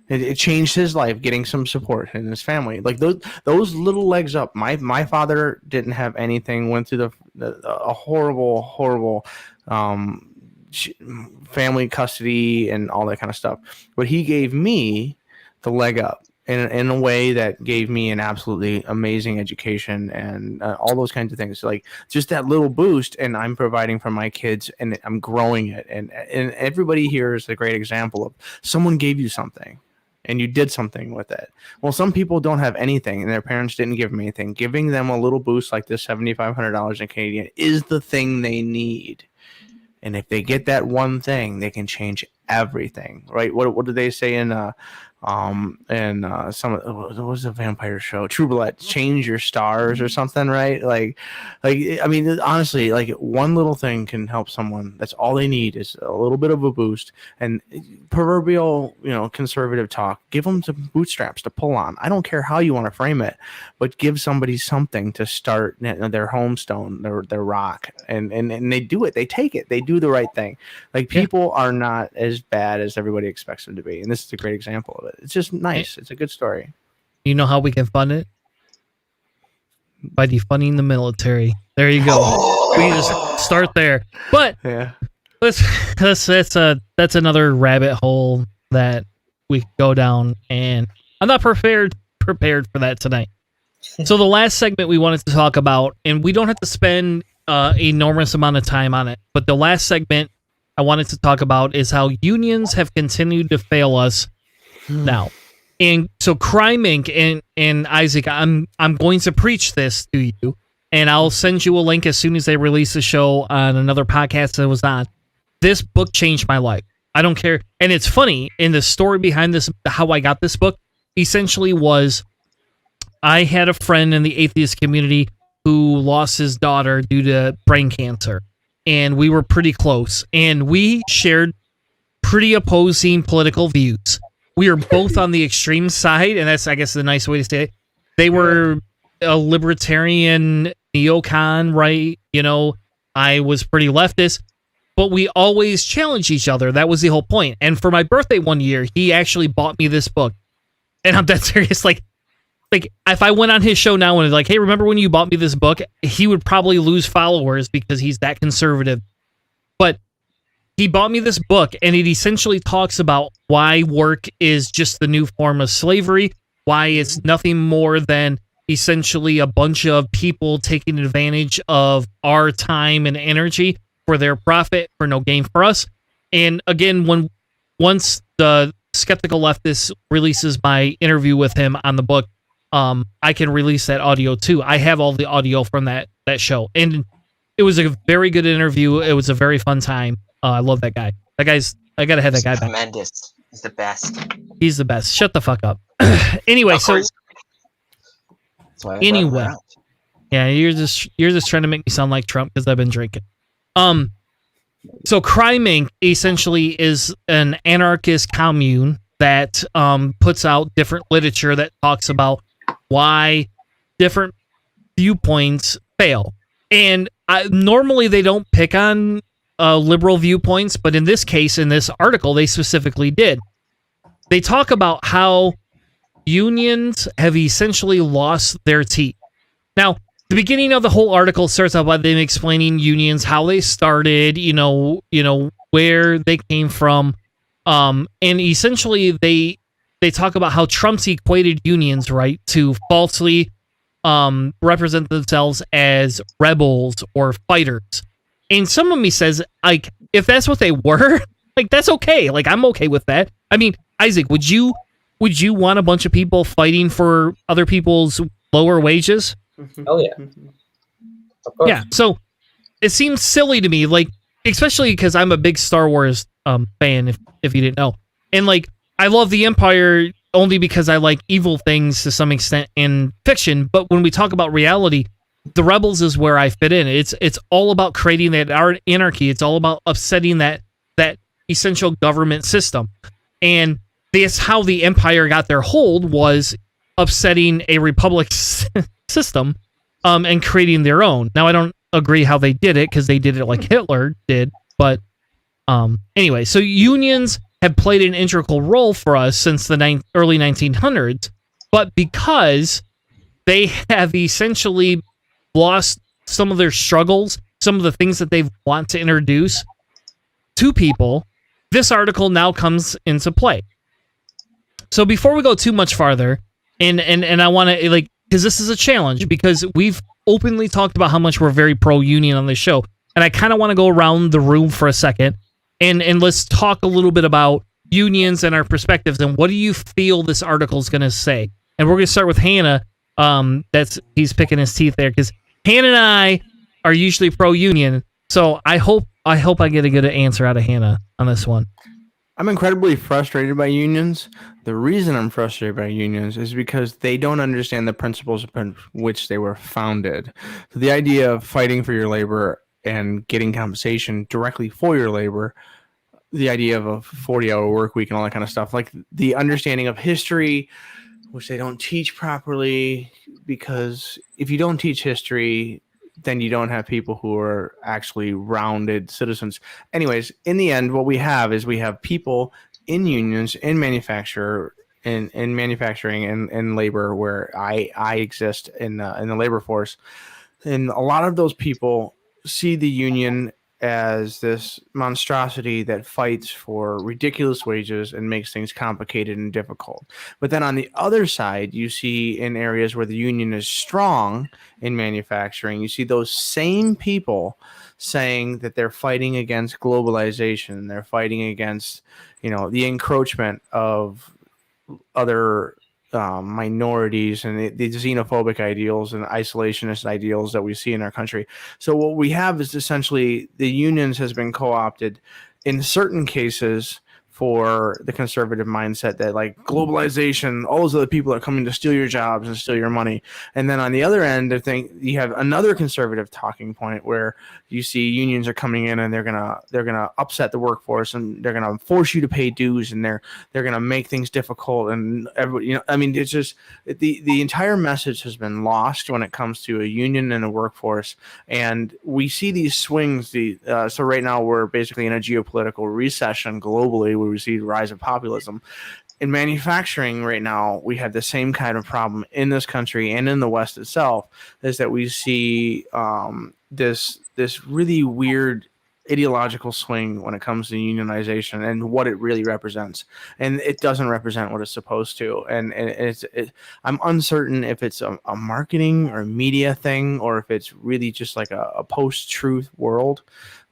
It changed his life, getting some support in his family. Like those little legs up. My father didn't have anything. Went through a horrible family custody and all that kind of stuff. But he gave me the leg up in a way that gave me an absolutely amazing education and all those kinds of things. Like just that little boost, and I'm providing for my kids, and I'm growing it. And everybody here is a great example of someone gave you something. And you did something with it. Well, some people don't have anything, and their parents didn't give them anything. Giving them a little boost like this, $7,500 in Canadian, is the thing they need. And if they get that one thing, they can change everything, right? What did they say in what was the vampire show? True Blood, change your stars or something, right? Like I mean, honestly, like one little thing can help someone. That's all they need is a little bit of a boost. And proverbial, conservative talk. Give them some bootstraps to pull on. I don't care how you want to frame it, but give somebody something to start their homestone, their rock, and they do it. They take it. They do the right thing. Like people are not as bad as everybody expects them to be, and this is a great example of it. It's just nice. It's a good story. You know how we can fund it? By defunding the military. There you go. We just start there. But yeah, that's another rabbit hole that we could go down, and I'm not prepared for that tonight. So the last segment we wanted to talk about, and we don't have to spend enormous amount of time on it, but the last segment I wanted to talk about is how unions have continued to fail us now. And so Crime Inc. and Isaac, I'm going to preach this to you, and I'll send you a link as soon as they release the show on another podcast that was on. This book changed my life. I don't care. And it's funny, in the story behind this, how I got this book, essentially was I had a friend in the atheist community who lost his daughter due to brain cancer. And we were pretty close. And we shared pretty opposing political views. We were both on the extreme side, and that's, I guess, the nice way to say it. They were a libertarian neocon, right? I was pretty leftist, but we always challenged each other. That was the whole point. And for my birthday one year, he actually bought me this book. And I'm dead serious. Like if I went on his show now and was like, hey, remember when you bought me this book? He would probably lose followers because he's that conservative. But he bought me this book, and it essentially talks about why work is just the new form of slavery, why it's nothing more than essentially a bunch of people taking advantage of our time and energy for their profit, for no gain for us. And again, once the Skeptical Leftist releases my interview with him on the book, I can release that audio too. I have all the audio from that show, and it was a very good interview. It was a very fun time. I love that guy. I gotta have that guy back. Tremendous. He's the best. He's the best. Shut the fuck up. Anyway, so That's why I brought him anyway, around. yeah, you're just trying to make me sound like Trump because I've been drinking. So Crime Inc. essentially is an anarchist commune that puts out different literature that talks about why different viewpoints fail. And normally they don't pick on liberal viewpoints, but in this case, in this article, they specifically did. They talk about how unions have essentially lost their teeth. Now, the beginning of the whole article starts out by them explaining unions, how they started, where they came from, and essentially they talk about how Trump's equated unions, right, to falsely represent themselves as rebels or fighters. And some of me says, like, if that's what they were, like, that's okay. Like, I'm okay with that. I mean, Isaac, would you want a bunch of people fighting for other people's lower wages? Oh yeah. Of course. Yeah. So it seems silly to me, like, especially because I'm a big Star Wars fan, if you didn't know. And like, I love the Empire only because I like evil things to some extent in fiction. But when we talk about reality, the Rebels is where I fit in. It's all about creating that anarchy. It's all about upsetting that essential government system. And that's how the Empire got their hold, was upsetting a republic system and creating their own. Now, I don't agree how they did it, because they did it like Hitler did. But anyway, so unions have played an integral role for us since the early 1900s. But because they have essentially lost some of their struggles, some of the things that they want to introduce to people, this article now comes into play. So before we go too much farther, and I want to, like, because this is a challenge, because we've openly talked about how much we're very pro-union on this show, and I kind of want to go around the room for a second, and let's talk a little bit about unions and our perspectives, and what do you feel this article is going to say? And we're going to start with Hannah. He's picking his teeth there, because Hannah and I are usually pro-union, so I hope I get a good answer out of Hannah on this one. I'm incredibly frustrated by unions. The reason I'm frustrated by unions is because they don't understand the principles upon which they were founded. So the idea of fighting for your labor and getting compensation directly for your labor, the idea of a 40-hour work week and all that kind of stuff, like the understanding of history, which they don't teach properly, because if you don't teach history, then you don't have people who are actually rounded citizens. Anyways, in the end, what we have is we have people in unions, in manufacturing and labor, where I exist in the labor force. And a lot of those people see the union as this monstrosity that fights for ridiculous wages and makes things complicated and difficult. But then on the other side, you see in areas where the union is strong in manufacturing, you see those same people saying that they're fighting against globalization, they're fighting against, the encroachment of other minorities and the xenophobic ideals and isolationist ideals that we see in our country. So what we have is essentially the unions has been co-opted in certain cases for the conservative mindset that, like, globalization, all those other people are coming to steal your jobs and steal your money. And then on the other end, I think you have another conservative talking point where you see unions are coming in and they're gonna upset the workforce, and they're gonna force you to pay dues, and they're gonna make things difficult, and everybody, it's just the entire message has been lost when it comes to a union and a workforce. And we see these swings. So right now we're basically in a geopolitical recession globally, where we see the rise of populism. In manufacturing right now, we have the same kind of problem in this country and in the West itself, is that we see this really weird ideological swing when it comes to unionization and what it really represents, and it doesn't represent what it's supposed to. And I'm uncertain if it's a marketing or media thing, or if it's really just like a post-truth world.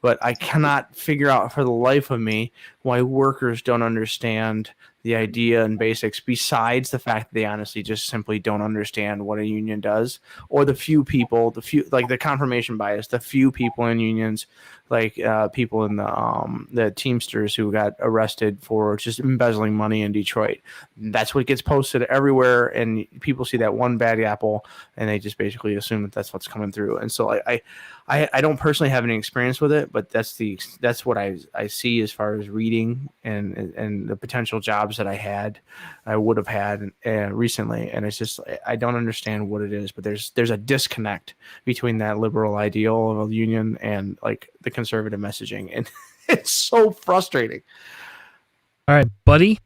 But I cannot figure out for the life of me why workers don't understand the idea and basics, besides the fact that they honestly just simply don't understand what a union does, or the few like the confirmation bias, the few people in unions, like people in the Teamsters who got arrested for just embezzling money in Detroit. That's what gets posted everywhere, and people see that one bad apple, and they just basically assume that that's what's coming through. And so I don't personally have any experience with it, but that's what I see as far as reading and the potential jobs that I would have had recently. And it's just, I don't understand what it is, but there's a disconnect between that liberal ideal of a union and like the conservative messaging, and it's so frustrating. All right, buddy,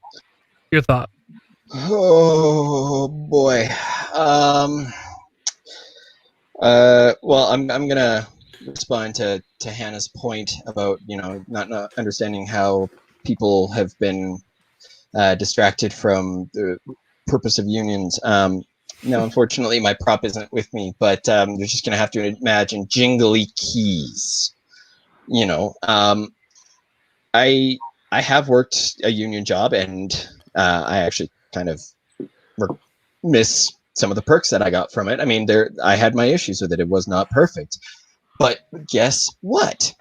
your thought. Oh boy. Well, I'm gonna respond to Hannah's point about not understanding how people have been distracted from the purpose of unions. No, unfortunately, my prop isn't with me, but you're just gonna have to imagine jingly keys. I have worked a union job, and I actually kind of miss some of the perks that I got from it. I mean, I had my issues with it. It was not perfect. But guess what?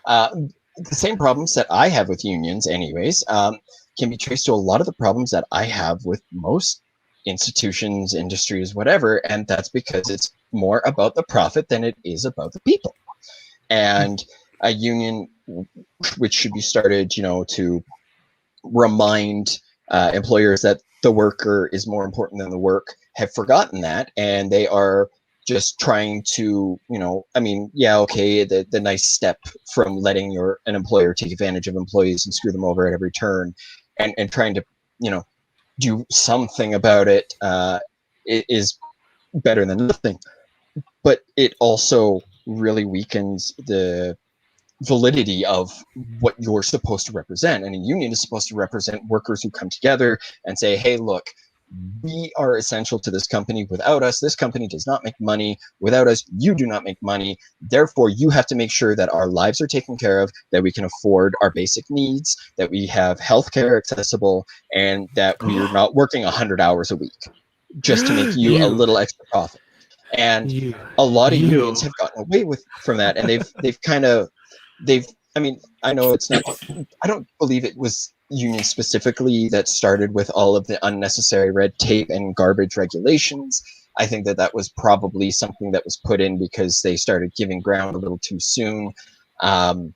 The same problems that I have with unions, anyways, can be traced to a lot of the problems that I have with most institutions, industries, whatever. And that's because it's more about the profit than it is about the people. And a union, which should be started, to remind employers that the worker is more important than the work, have forgotten that, and they are just trying to, the nice step from letting an employer take advantage of employees and screw them over at every turn, and trying to, do something about it, it is better than nothing. But it also really weakens the validity of what you're supposed to represent. And a union is supposed to represent workers who come together and say, hey, look, we are essential to this company. Without us, this company does not make money. Without us, you do not make money. Therefore, you have to make sure that our lives are taken care of, that we can afford our basic needs, that we have healthcare accessible, and that we are not working 100 hours a week just to make you a little extra profit. And a lot of unions have gotten away from that, and I know it's not, I don't believe it was unions specifically that started with all of the unnecessary red tape and garbage regulations. I think that was probably something that was put in because they started giving ground a little too soon. And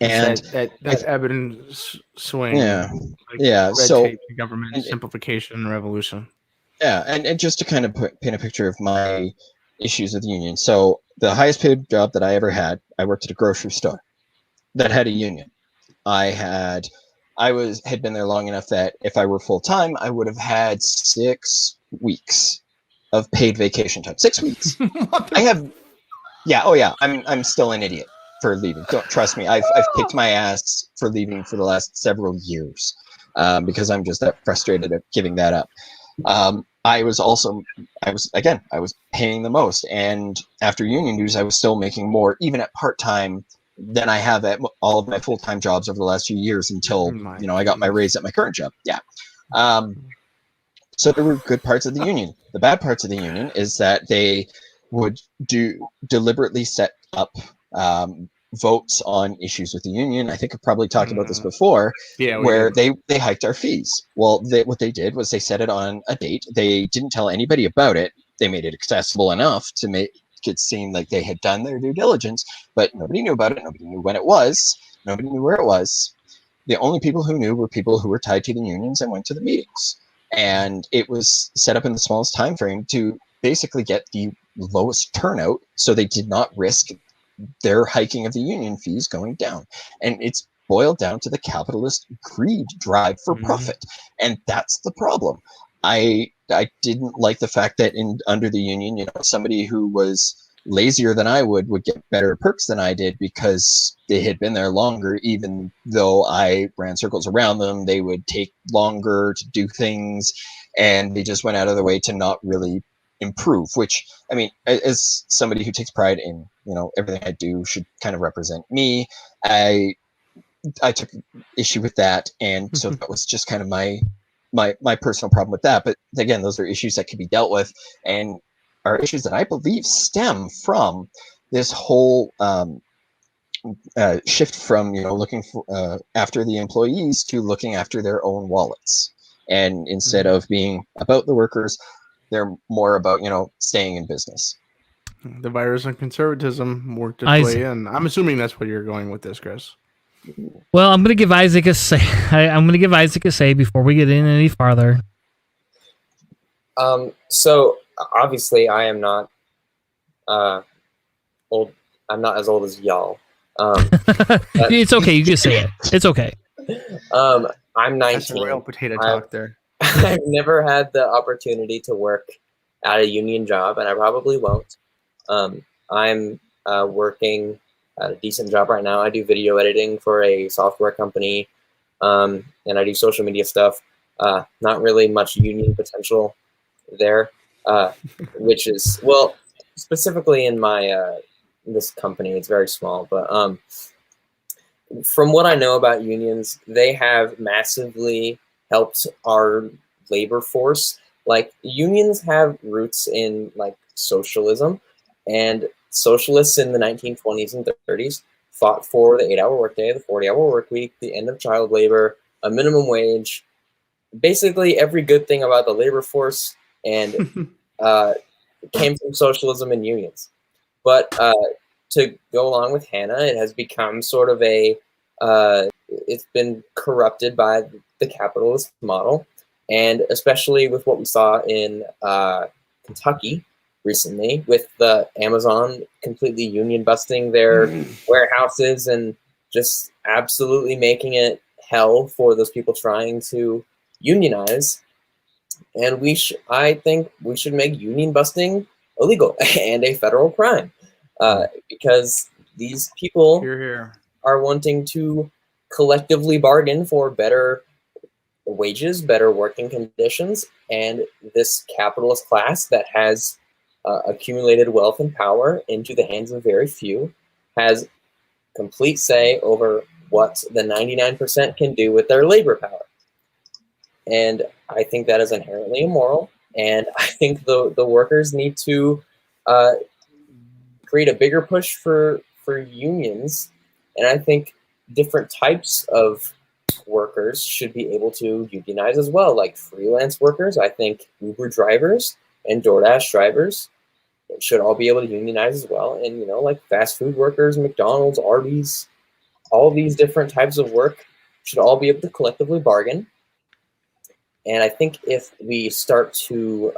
that ebb and swing. Yeah. Red So tape, government simplification revolution. Yeah. And just to kind of paint a picture of my issues with the union. So the highest paid job that I ever had, I worked at a grocery store that had a union. I had been there long enough that if I were full time, I would have had 6 weeks of paid vacation time. 6 weeks. I'm still an idiot for leaving. Don't trust me. I've kicked my ass for leaving for the last several years because I'm just that frustrated at giving that up. I was paying the most, and after union dues, I was still making more, even at part-time, than I have at all of my full-time jobs over the last few years until, I got my raise at my current job. Yeah. So there were good parts of the union. The bad parts of the union is that they would deliberately set up votes on issues with the union. I think I've probably talked about this before, where they hiked our fees. Well, what they did was they set it on a date. They didn't tell anybody about it. They made it accessible enough to make it seem like they had done their due diligence, but nobody knew about it. Nobody knew when it was. Nobody knew where it was. The only people who knew were people who were tied to the unions and went to the meetings. And it was set up in the smallest time frame to basically get the lowest turnout, so they did not risk their hiking of the union fees going down. And it's boiled down to the capitalist greed drive for profit. And that's the problem. I didn't like the fact that under the union, somebody who was, lazier than I would get better perks than I did because they had been there longer. Even though I ran circles around them, they would take longer to do things, and they just went out of their way to not really improve. Which, I mean, as somebody who takes pride in, you know, everything I do should kind of represent me, I took issue with that, and so that was just kind of my personal problem with that. But again, those are issues that can be dealt with, and are issues that I believe stem from this whole shift from, you know, looking for, after the employees to looking after their own wallets. And instead of being about the workers, they're more about, you know, staying in business. The virus and conservatism worked its Isaac. way in. I'm assuming that's where you're going with this, Chris. Well, I'm going to give Isaac a say. I'm going to give Isaac a say before we get in any farther. So obviously I am not old. I'm not as old as y'all. It's okay. You just say it. It's okay. I'm 19. That's a real potato talk there. I've never had the opportunity to work at a union job, and I probably won't. I'm working at a decent job right now. I do video editing for a software company, and I do social media stuff. Not really much union potential there, which is, well, specifically in my this company, it's very small. But from what I know about unions, they have massively helped our labor force. Like, unions have roots in like socialism, and socialists in the 1920s and 30s fought for the 8-hour workday, the 40-hour work week, the end of child labor, a minimum wage, basically every good thing about the labor force, and came from socialism and unions. But to go along with Hannah, it has become sort of a it's been corrupted by the capitalist model, and especially with what we saw in Kentucky recently with the Amazon completely union busting their warehouses and just absolutely making it hell for those people trying to unionize. And I think we should make union busting illegal and a federal crime, because these people are wanting to collectively bargain for better wages, better working conditions, and this capitalist class that has accumulated wealth and power into the hands of very few has complete say over what the 99% can do with their labor power. And I think that is inherently immoral, and I think the workers need to create a bigger push for unions, and I think different types of workers should be able to unionize as well, like freelance workers. I think Uber drivers and DoorDash drivers should all be able to unionize as well, and like fast food workers, McDonald's, Arby's, all these different types of work should all be able to collectively bargain. And I think if we start to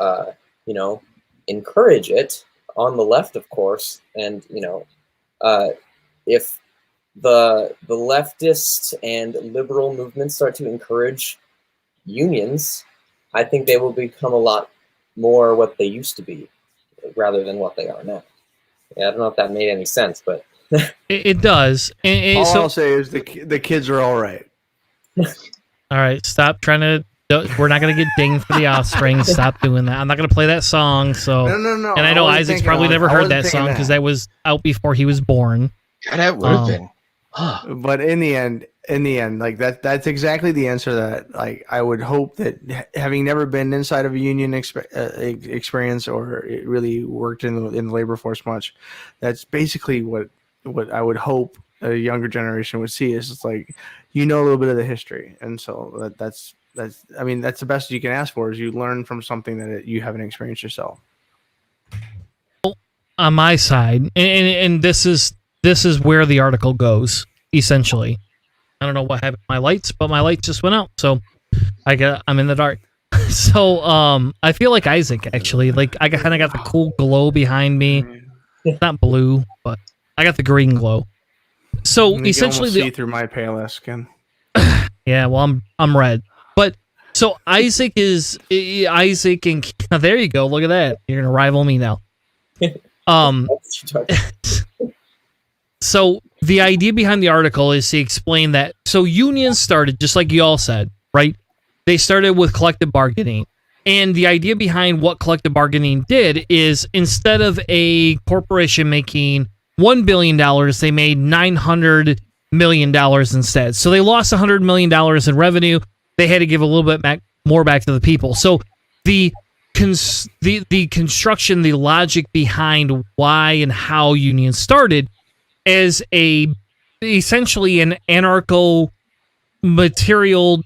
encourage it on the left, of course, and if the leftist and liberal movements start to encourage unions, I think they will become a lot more what they used to be rather than what they are now. Yeah, I don't know if that made any sense, but it does. All I'll say is the kids are all right. All right, stop trying to. We're not going to get dinged for the offspring. Stop doing that. I'm not going to play that song. So No. And I know Isaac's probably never heard that song because that was out before he was born. God, that would have been. But in the end, like that's exactly the answer that like I would hope that, having never been inside of a union experience or it really worked in the labor force much, that's basically what I would hope a younger generation would see is it's like a little bit of the history, and so that's the best you can ask for is you learn from something that you haven't experienced yourself. On my side, and this is where the article goes, essentially. I don't know what happened to my lights, but my lights just went out, so I'm in the dark. So I feel like Isaac, actually. Like, I kind of got the cool glow behind me. It's not blue, but I got the green glow. So you essentially, can almost see through my pale skin. Yeah, well, I'm red. But so Isaac and there you go. Look at that. You're gonna rival me now. So the idea behind the article is to explain that. So unions started, just like you all said, right? They started with collective bargaining. And the idea behind what collective bargaining did is instead of a corporation making $1 billion, they made $900 million instead. So they lost $100 million in revenue. They had to give a little bit more back to the people. So the construction, the logic behind why and how unions started as essentially an anarcho-material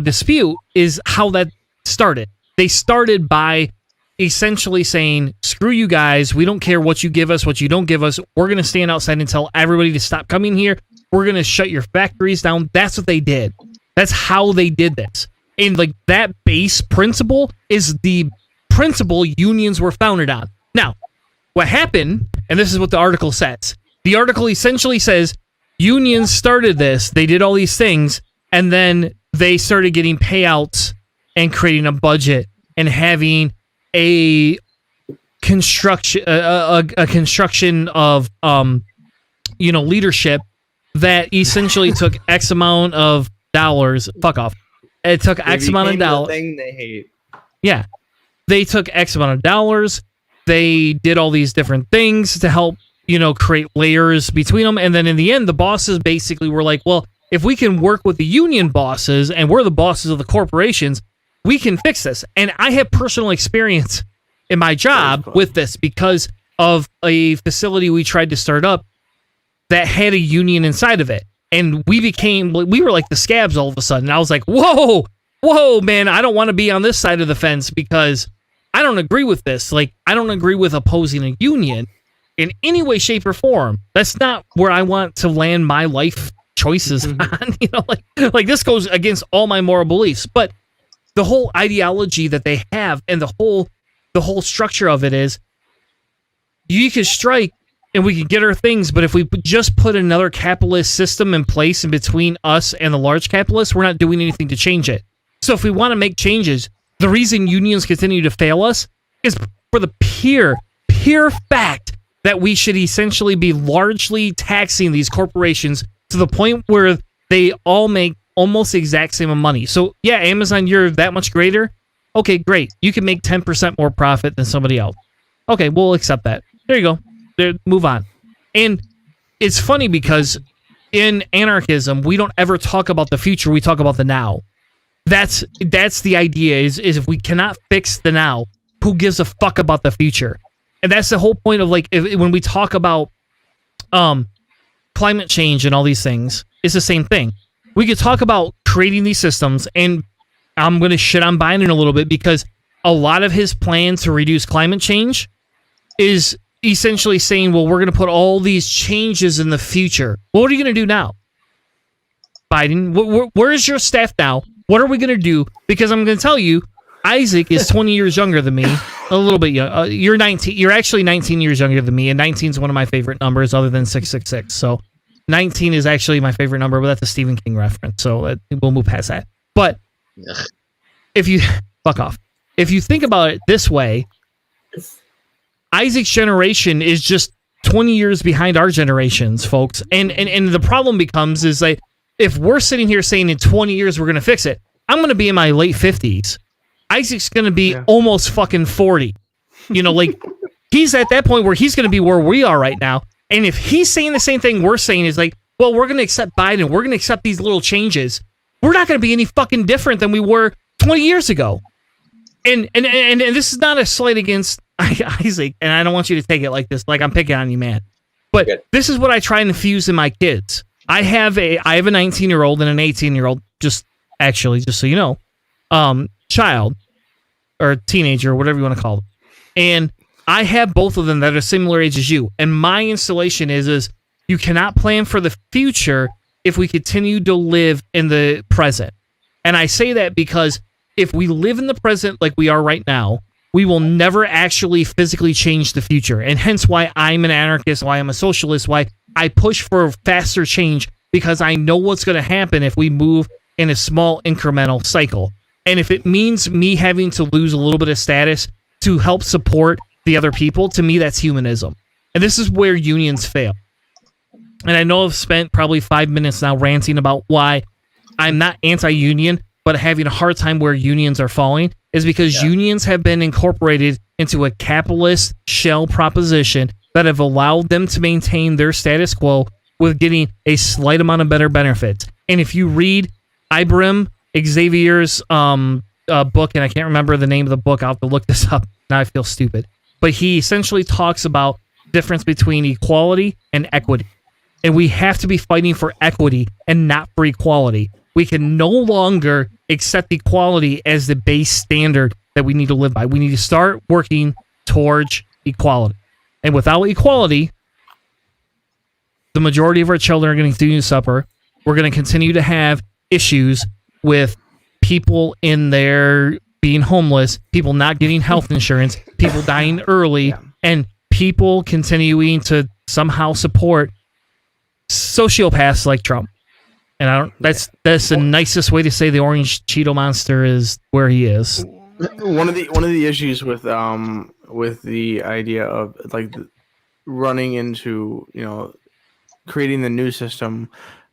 dispute is how that started. They started by essentially saying, screw you guys, we don't care what you give us, what you don't give us, we're going to stand outside and tell everybody to stop coming here, we're going to shut your factories down. That's what they did. That's how they did this. And like that base principle is the principle unions were founded on. Now, what happened, and this is what the article says, the article essentially says unions started this, they did all these things, and then they started getting payouts and creating a budget and having a construction of leadership that essentially took X amount of dollars. Fuck off. It took X amount of dollars. Thing they hate. Yeah, they took X amount of dollars. They did all these different things to help create layers between them, and then in the end, the bosses basically were like, well, if we can work with the union bosses and we're the bosses of the corporations, we can fix this. And I have personal experience in my job with this because of a facility we tried to start up that had a union inside of it. And we were like the scabs all of a sudden. I was like, whoa, man, I don't want to be on this side of the fence because I don't agree with this. Like, I don't agree with opposing a union in any way, shape, or form. That's not where I want to land my life choices on. Like this goes against all my moral beliefs. But the whole ideology that they have and the whole structure of it is you can strike and we can get our things, but if we just put another capitalist system in place in between us and the large capitalists, we're not doing anything to change it. So if we want to make changes, the reason unions continue to fail us is for the pure fact that we should essentially be largely taxing these corporations to the point where they all make almost the exact same amount of money. So yeah, Amazon, you're that much greater. Okay, great. You can make 10% more profit than somebody else. Okay, we'll accept that. There you go. Move on. And it's funny because in anarchism, we don't ever talk about the future. We talk about the now. That's the idea is if we cannot fix the now, who gives a fuck about the future? And that's the whole point of when we talk about climate change and all these things, it's the same thing. We could talk about creating these systems, and I'm going to shit on Biden a little bit because a lot of his plan to reduce climate change is essentially saying, well, we're going to put all these changes in the future. What are you going to do now, Biden? Where's your staff now? What are we going to do? Because I'm going to tell you, Isaac is 20 years younger than me, a little bit young. You're 19. You're actually 19 years younger than me, and 19 is one of my favorite numbers other than 666. So 19 is actually my favorite number, but that's a Stephen King reference, so we'll move past that. But if you fuck off, if you think about it this way, Isaac's generation is just 20 years behind our generations, folks. And the problem becomes is like, if we're sitting here saying in 20 years we're going to fix it, I'm going to be in my late 50s. Isaac's going to be almost fucking 40. He's at that point where he's going to be where we are right now. And if he's saying the same thing we're saying is like, well, we're going to accept Biden, we're going to accept these little changes, we're not going to be any fucking different than we were 20 years ago. And this is not a slight against Isaac, and I don't want you to take it like this, like I'm picking on you, man. But this is what I try and infuse in my kids. I have a 19-year-old and an 18-year-old, just so you know, child or teenager, whatever you want to call them. And I have both of them that are similar age as you. And my installation is you cannot plan for the future if we continue to live in the present. And I say that because if we live in the present like we are right now, we will never actually physically change the future. And hence why I'm an anarchist, why I'm a socialist, why I push for faster change, because I know what's going to happen if we move in a small incremental cycle. And if it means me having to lose a little bit of status to help support the other people, to me, that's humanism. And this is where unions fail. And I know I've spent probably 5 minutes now ranting about why I'm not anti-union, but having a hard time where unions are falling is because unions have been incorporated into a capitalist shell proposition that have allowed them to maintain their status quo with getting a slight amount of better benefits. And if you read Ibrahim Xavier's book, and I can't remember the name of the book, I'll have to look this up. Now I feel stupid. But he essentially talks about the difference between equality and equity. And we have to be fighting for equity and not for equality. We can no longer accept equality as the base standard that we need to live by. We need to start working towards equality. And without equality, the majority of our children are going to continue to suffer. We're going to continue to have issues with people in there being homeless, people not getting health insurance, people dying early, and people continuing to somehow support sociopaths like Trump. And I don't. That's the nicest way to say the orange Cheeto monster is where he is. One of the issues with the idea of like running into, you know, creating the new system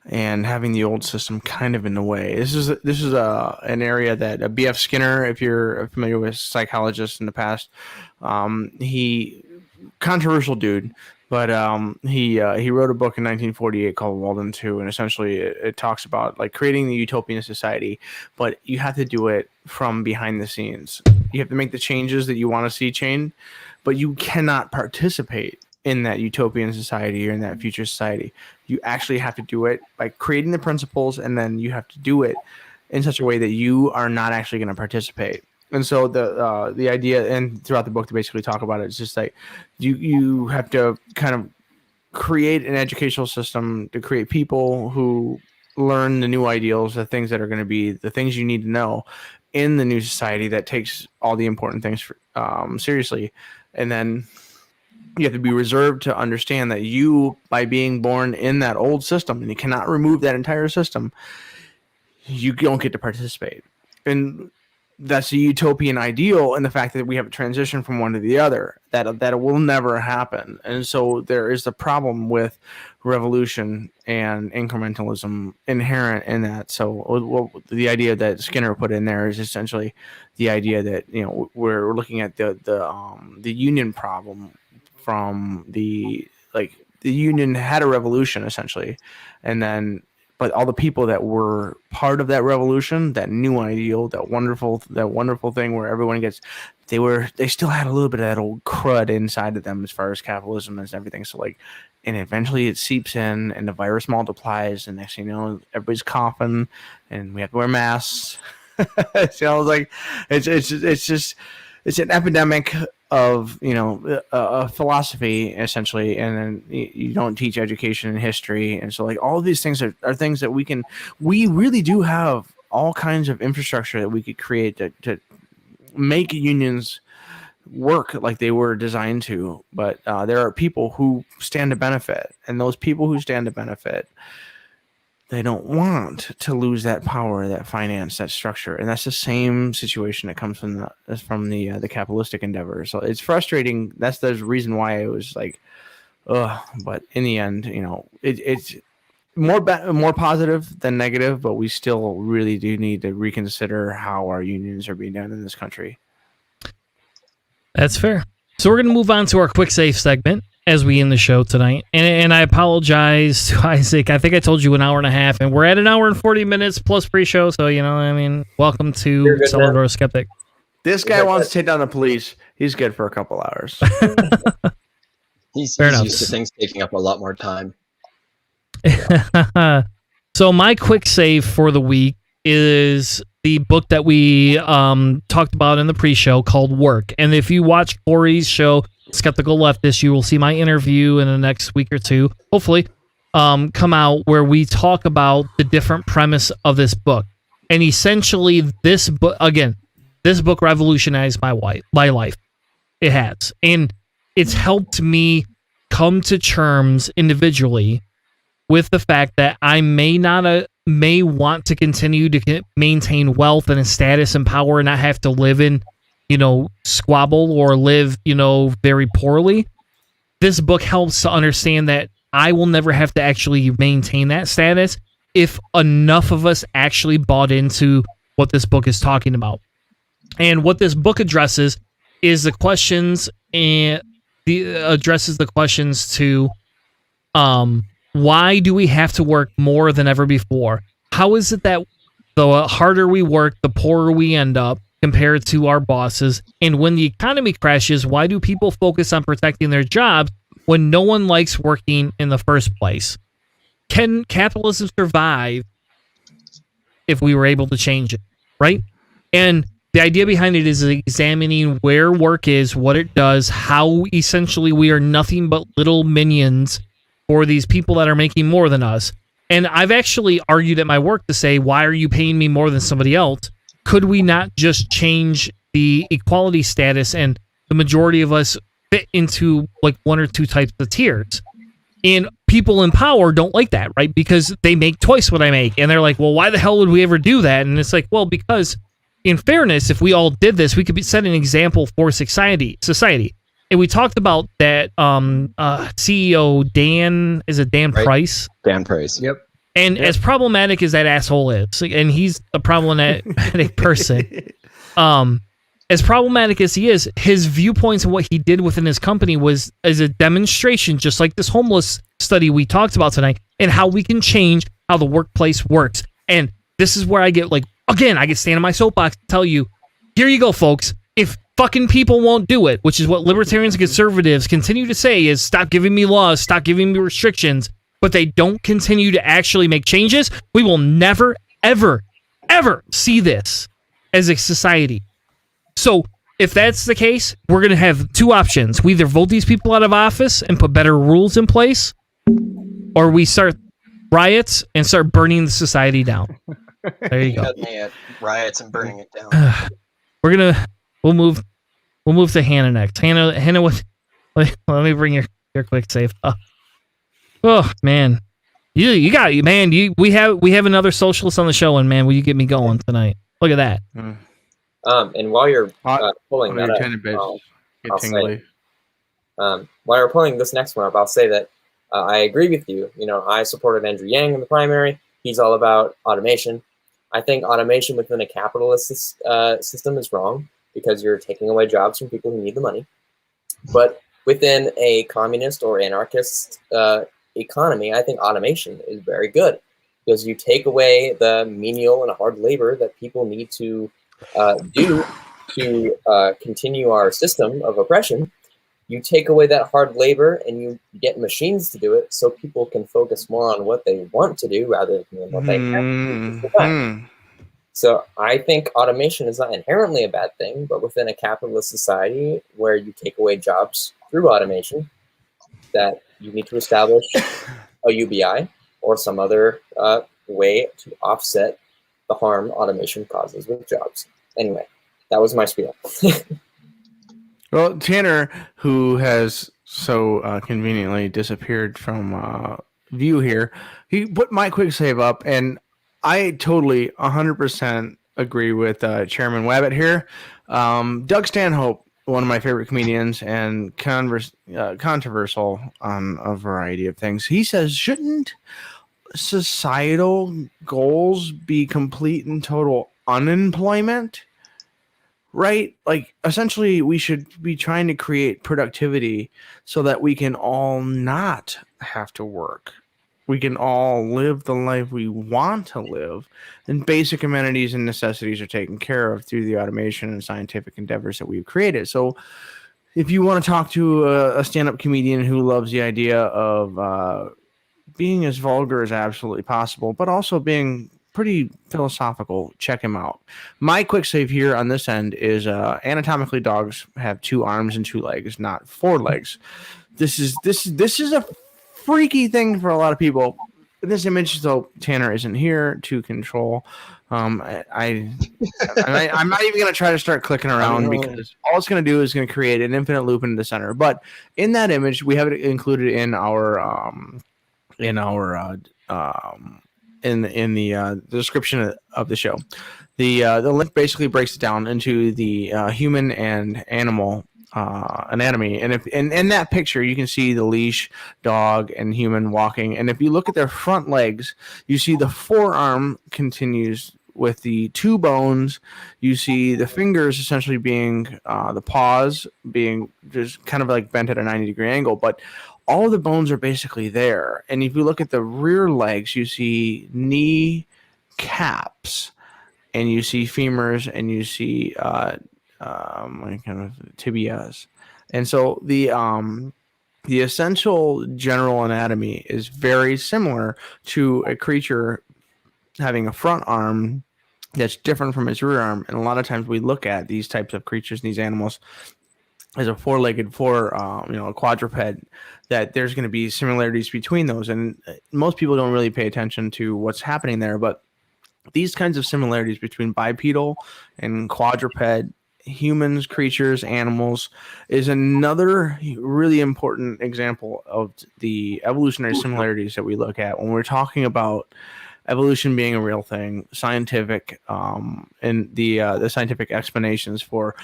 and having the old system kind of in the way. This is an area that B.F. Skinner, if you're familiar with psychologists in the past, he controversial dude. But he wrote a book in 1948 called Walden 2, and essentially it talks about like creating the utopian society, but you have to do it from behind the scenes. You have to make the changes that you want to see change, but you cannot participate in that utopian society or in that future society. You actually have to do it by creating the principles, and then you have to do it in such a way that you are not actually going to participate. And so the idea, and throughout the book they basically talk about it, it's just like you have to kind of create an educational system to create people who learn the new ideals, the things that are going to be the things you need to know in the new society that takes all the important things seriously. And then you have to be reserved to understand that you, by being born in that old system, and you cannot remove that entire system, you don't get to participate. And that's a utopian ideal, and the fact that we have a transition from one to the other, that will never happen. And so there is the problem with revolution and incrementalism inherent in that. So the idea that Skinner put in there is essentially the idea that, you know, we're looking at the union problem from the union had a revolution essentially, and then but all the people that were part of that revolution, that new ideal, that wonderful thing where everyone gets, they still had a little bit of that old crud inside of them as far as capitalism and everything. So like, and eventually it seeps in, and the virus multiplies, and next thing you know, everybody's coughing, and we have to wear masks. So like, it's an epidemic of, you know, a philosophy essentially, and then you don't teach education and history, and so like all of these things are things that we really do have all kinds of infrastructure that we could create to make unions work like they were designed to, but there are people who stand to benefit, and those people who stand to benefit, they don't want to lose that power, that finance, that structure, and that's the same situation that comes from the capitalistic endeavor. So it's frustrating. That's the reason why it was like, but in the end, you know, it's more positive than negative, but we still really do need to reconsider how our unions are being done in this country. That's fair. So we're going to move on to our quick save segment as we end the show tonight. And I apologize to Isaac. I think I told you an hour and a half, and we're at an hour and 40 minutes plus pre-show. So, you know, I mean, welcome to Cellar Door Skeptic. This guy wants to take down the police. He's good for a couple hours. He's used to things taking up a lot more time. So my quick save for the week is the book that we talked about in the pre-show called Work. And if you watch Corey's show, Skeptical Leftist, you will see my interview in the next week or two, hopefully, come out where we talk about the different premise of this book. And essentially, this book revolutionized my life. It has. And it's helped me come to terms individually with the fact that I may want to continue to maintain wealth and status and power and not have to live in squabble or live, very poorly. This book helps to understand that I will never have to actually maintain that status if enough of us actually bought into what this book is talking about. And what this book addresses is the questions to why do we have to work more than ever before? How is it that the harder we work, the poorer we end up compared to our bosses? And when the economy crashes, why do people focus on protecting their jobs when no one likes working in the first place? Can capitalism survive if we were able to change it, right? And the idea behind it is examining where work is, what it does, how essentially we are nothing but little minions for these people that are making more than us. And I've actually argued at my work to say, why are you paying me more than somebody else? Could we not just change the equality status and the majority of us fit into like one or two types of tiers? And people in power don't like that, right? Because they make twice what I make. And they're like, well, why the hell would we ever do that? And it's like, well, because in fairness, if we all did this, we could set an example for society. And we talked about that CEO Dan, is it Dan Price? Dan Price. Yep. And as problematic as that asshole is, and he's a problematic person, as problematic as he is, his viewpoints and what he did within his company was as a demonstration, just like this homeless study we talked about tonight, and how we can change how the workplace works. And this is where I get I get stand on my soapbox to tell you, here you go, folks. If fucking people won't do it, which is what libertarians and conservatives continue to say, is stop giving me laws, stop giving me restrictions, but they don't continue to actually make changes, we will never, ever, ever see this as a society. So if that's the case, we're going to have two options. We either vote these people out of office and put better rules in place, or we start riots and start burning the society down. There you go. Riots and burning it down. We'll move to Hannah next. Hannah, let me bring your quick save up. Oh man, we have another socialist on the show, and man, will you get me going tonight? Look at that. And while you're pulling that up, I'll say, while you're pulling this next one up, I'll say that I agree with you. I supported Andrew Yang in the primary. He's all about automation. I think automation within a capitalist system is wrong because you're taking away jobs from people who need the money. But within a communist or anarchist economy, I think automation is very good because you take away the menial and hard labor that people need to do to continue our system of oppression. You take away that hard labor and you get machines to do it so people can focus more on what they want to do rather than what they have to do. So I think automation is not inherently a bad thing, but within a capitalist society where you take away jobs through automation, that you need to establish a UBI or some other way to offset the harm automation causes with jobs. Anyway, that was my spiel. Well, Tanner, who has so conveniently disappeared from view here, he put my quick save up, and I totally 100% agree with Chairman Wabbit here. Doug Stanhope, one of my favorite comedians and controversial on a variety of things, he says, shouldn't societal goals be complete and total unemployment? Right? Like, essentially, we should be trying to create productivity so that we can all not have to work. We can all live the life we want to live, and basic amenities and necessities are taken care of through the automation and scientific endeavors that we've created. So if you want to talk to a stand-up comedian who loves the idea of being as vulgar as absolutely possible, but also being pretty philosophical, check him out. My quick save here on this end is anatomically dogs have 2 arms and 2 legs, not 4 legs. This is a freaky thing for a lot of people. This image, though, Tanner isn't here to control. I'm not even going to try to start clicking around because all it's going to do is going to create an infinite loop into the center. But in that image, we have it included in our in the description of the show. The link basically breaks it down into the human and animal anatomy, and if in that picture you can see the leash, dog, and human walking, and if you look at their front legs, you see the forearm continues with the two bones. You see the fingers essentially being the paws being just kind of like bent at a 90-degree angle, but all of the bones are basically there. And if you look at the rear legs, you see knee caps, and you see femurs, and you see like kind of tibias. And so the essential general anatomy is very similar to a creature having a front arm that's different from its rear arm. And a lot of times we look at these types of creatures, these animals, as a four-legged, a quadruped, that there's going to be similarities between those. And most people don't really pay attention to what's happening there. But these kinds of similarities between bipedal and quadruped, humans, creatures, animals, is another really important example of the evolutionary similarities that we look at when we're talking about evolution being a real thing, scientific, and the scientific explanations for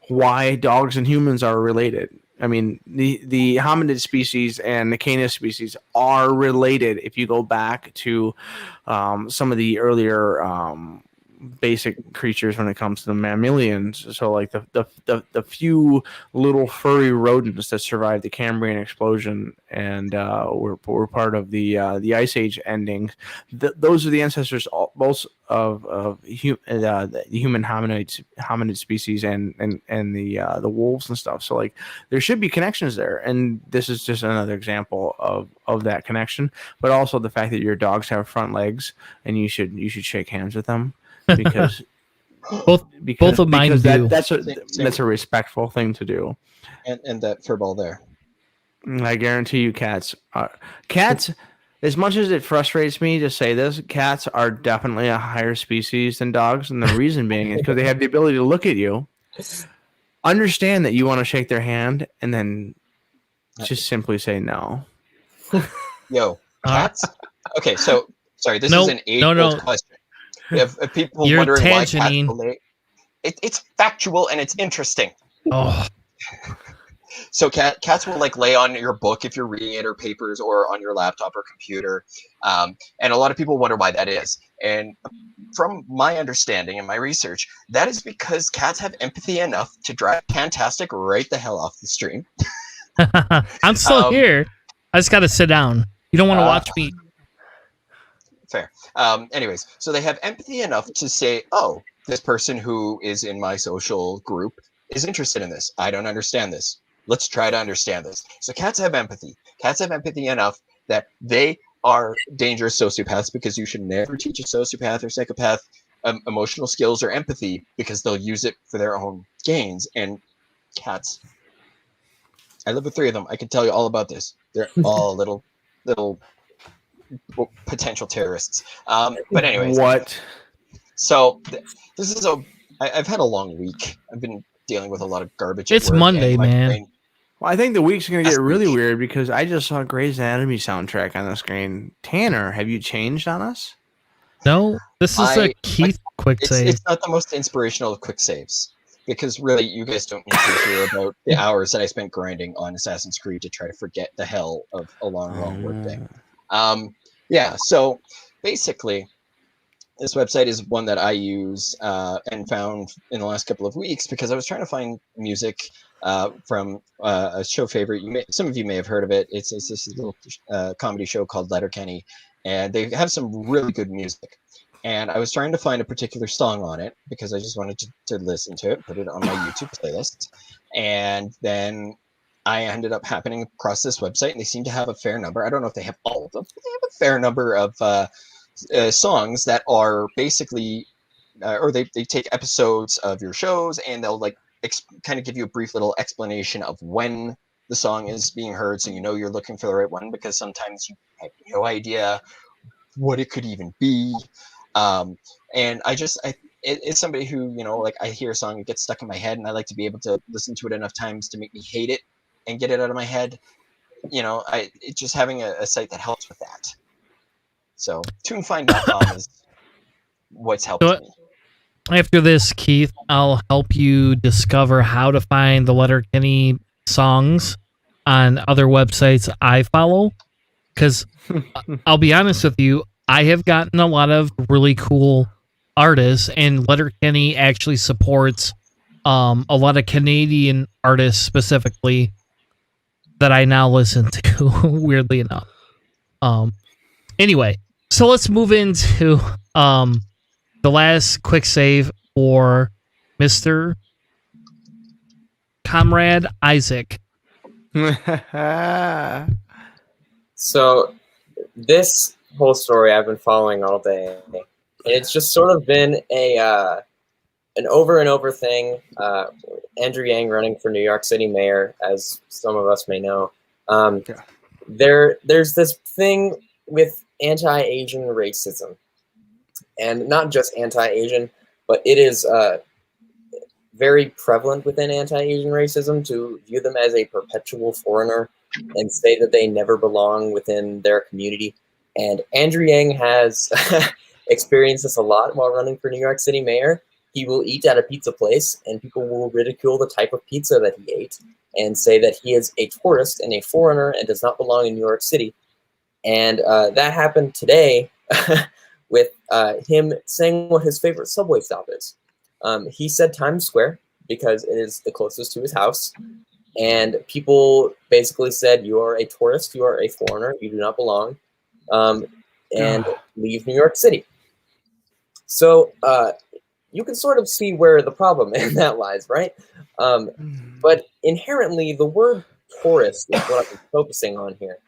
why dogs and humans are related. I mean, the hominid species and the canis species are related if you go back to some of the earlier basic creatures when it comes to the mammalians. So like the few little furry rodents that survived the Cambrian explosion and were part of the Ice Age ending. Those are the ancestors both of the human hominid species and the wolves and stuff. So like there should be connections there, and this is just another example of that connection. But also the fact that your dogs have front legs and you should shake hands with them. Because both of mine do. That's a respectful thing to do. And that fur ball there. I guarantee you, cats. As much as it frustrates me to say this, cats are definitely a higher species than dogs, and the reason being is because they have the ability to look at you, understand that you want to shake their hand, and then just simply say no. Yo, cats. Okay, so sorry, this is an age-old question. If people You're wondering why cats tangenting. relate, it's factual and it's interesting. Oh, So cats will like lay on your book if you're reading it, or papers, or on your laptop or computer, and a lot of people wonder why that is. And from my understanding and my research, that is because cats have empathy enough to drive Fantastic right the hell off the stream. I'm still here. I just got to sit down. You don't want to watch me. Fair. Anyways, so they have empathy enough to say, oh, this person who is in my social group is interested in this. I don't understand this. Let's try to understand this. So cats have empathy. Cats have empathy enough that they are dangerous sociopaths, because you should never teach a sociopath or psychopath emotional skills or empathy, because they'll use it for their own gains. And cats, I live with 3 of them. I can tell you all about this. They're all little potential terrorists. But anyways, what? So this is I've had a long week. I've been dealing with a lot of garbage. It's Monday, man. Well, I think the week's going to get really weird because I just saw Grey's Anatomy soundtrack on the screen. Tanner, have you changed on us? No, this is a Keith quick save. It's not the most inspirational of quick saves, because really you guys don't need to hear about the hours that I spent grinding on Assassin's Creed to try to forget the hell of a long work day. Yeah, so basically, this website is one that I use and found in the last couple of weeks because I was trying to find music from a show favorite. Some of you may have heard of it. It's this little comedy show called Letterkenny, and they have some really good music. And I was trying to find a particular song on it because I just wanted to listen to it, put it on my YouTube playlist, and then I ended up happening across this website, and they seem to have a fair number. I don't know if they have all of them, but they have a fair number of songs that are basically, or they take episodes of your shows, and they'll like kind of give you a brief little explanation of when the song is being heard, so you know you're looking for the right one, because sometimes you have no idea what it could even be. And it's somebody who, like, I hear a song, it gets stuck in my head, and I like to be able to listen to it enough times to make me hate it and get it out of my head. It's just having a site that helps with that. So TuneFind.com is what's helped So- me. After this, Keith, I'll help you discover how to find the Letterkenny songs on other websites I follow. Because I'll be honest with you, I have gotten a lot of really cool artists, and Letterkenny actually supports a lot of Canadian artists specifically that I now listen to, weirdly enough. Anyway, so let's move into the last quick save for Mr. Comrade Isaac. So this whole story I've been following all day. It's just sort of been an over and over thing. Andrew Yang running for New York City mayor, as some of us may know. There's this thing with anti-Asian racism, and not just anti-Asian, but it is very prevalent within anti-Asian racism to view them as a perpetual foreigner and say that they never belong within their community. And Andrew Yang has experienced this a lot while running for New York City mayor. He will eat at a pizza place, and people will ridicule the type of pizza that he ate and say that he is a tourist and a foreigner and does not belong in New York City. And that happened today with him saying what his favorite subway stop is. He said Times Square because it is the closest to his house. And people basically said, you are a tourist, you are a foreigner, you do not belong, and leave New York City. So you can sort of see where the problem in that lies, right? But inherently, the word tourist is what I'm focusing on here.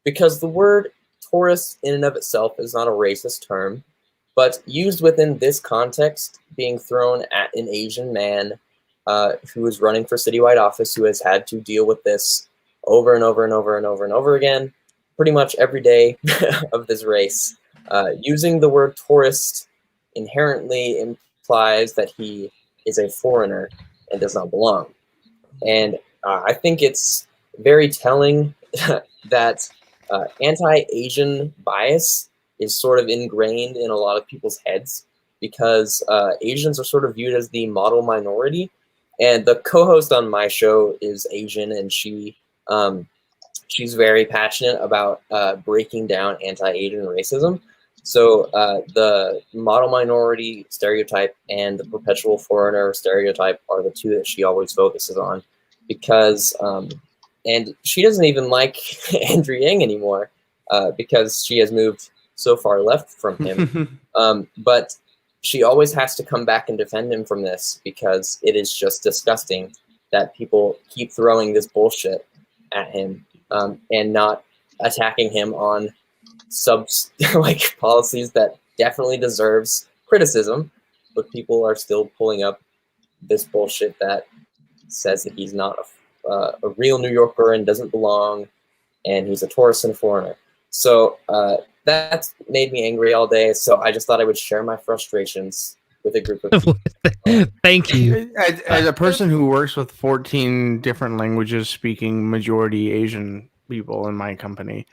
Because the word tourist in and of itself is not a racist term, but used within this context, being thrown at an Asian man who is running for citywide office, who has had to deal with this over and over and over and over and over again, pretty much every day of this race. Using the word tourist inherently implies that he is a foreigner and does not belong. And I think it's very telling that anti-Asian bias is sort of ingrained in a lot of people's heads because Asians are sort of viewed as the model minority. And the co-host on my show is Asian, and she's very passionate about breaking down anti-Asian racism. So the model minority stereotype and the perpetual foreigner stereotype are the two that she always focuses on because, and she doesn't even like Andrew Yang anymore because she has moved so far left from him. But she always has to come back and defend him from this because it is just disgusting that people keep throwing this bullshit at him and not attacking him on like policies that definitely deserves criticism, but people are still pulling up this bullshit that says that he's not a real New Yorker and doesn't belong, and he's a tourist and a foreigner. So that's made me angry all day. So I just thought I would share my frustrations with a group of people. Thank you. As a person who works with 14 different languages speaking majority Asian people in my company,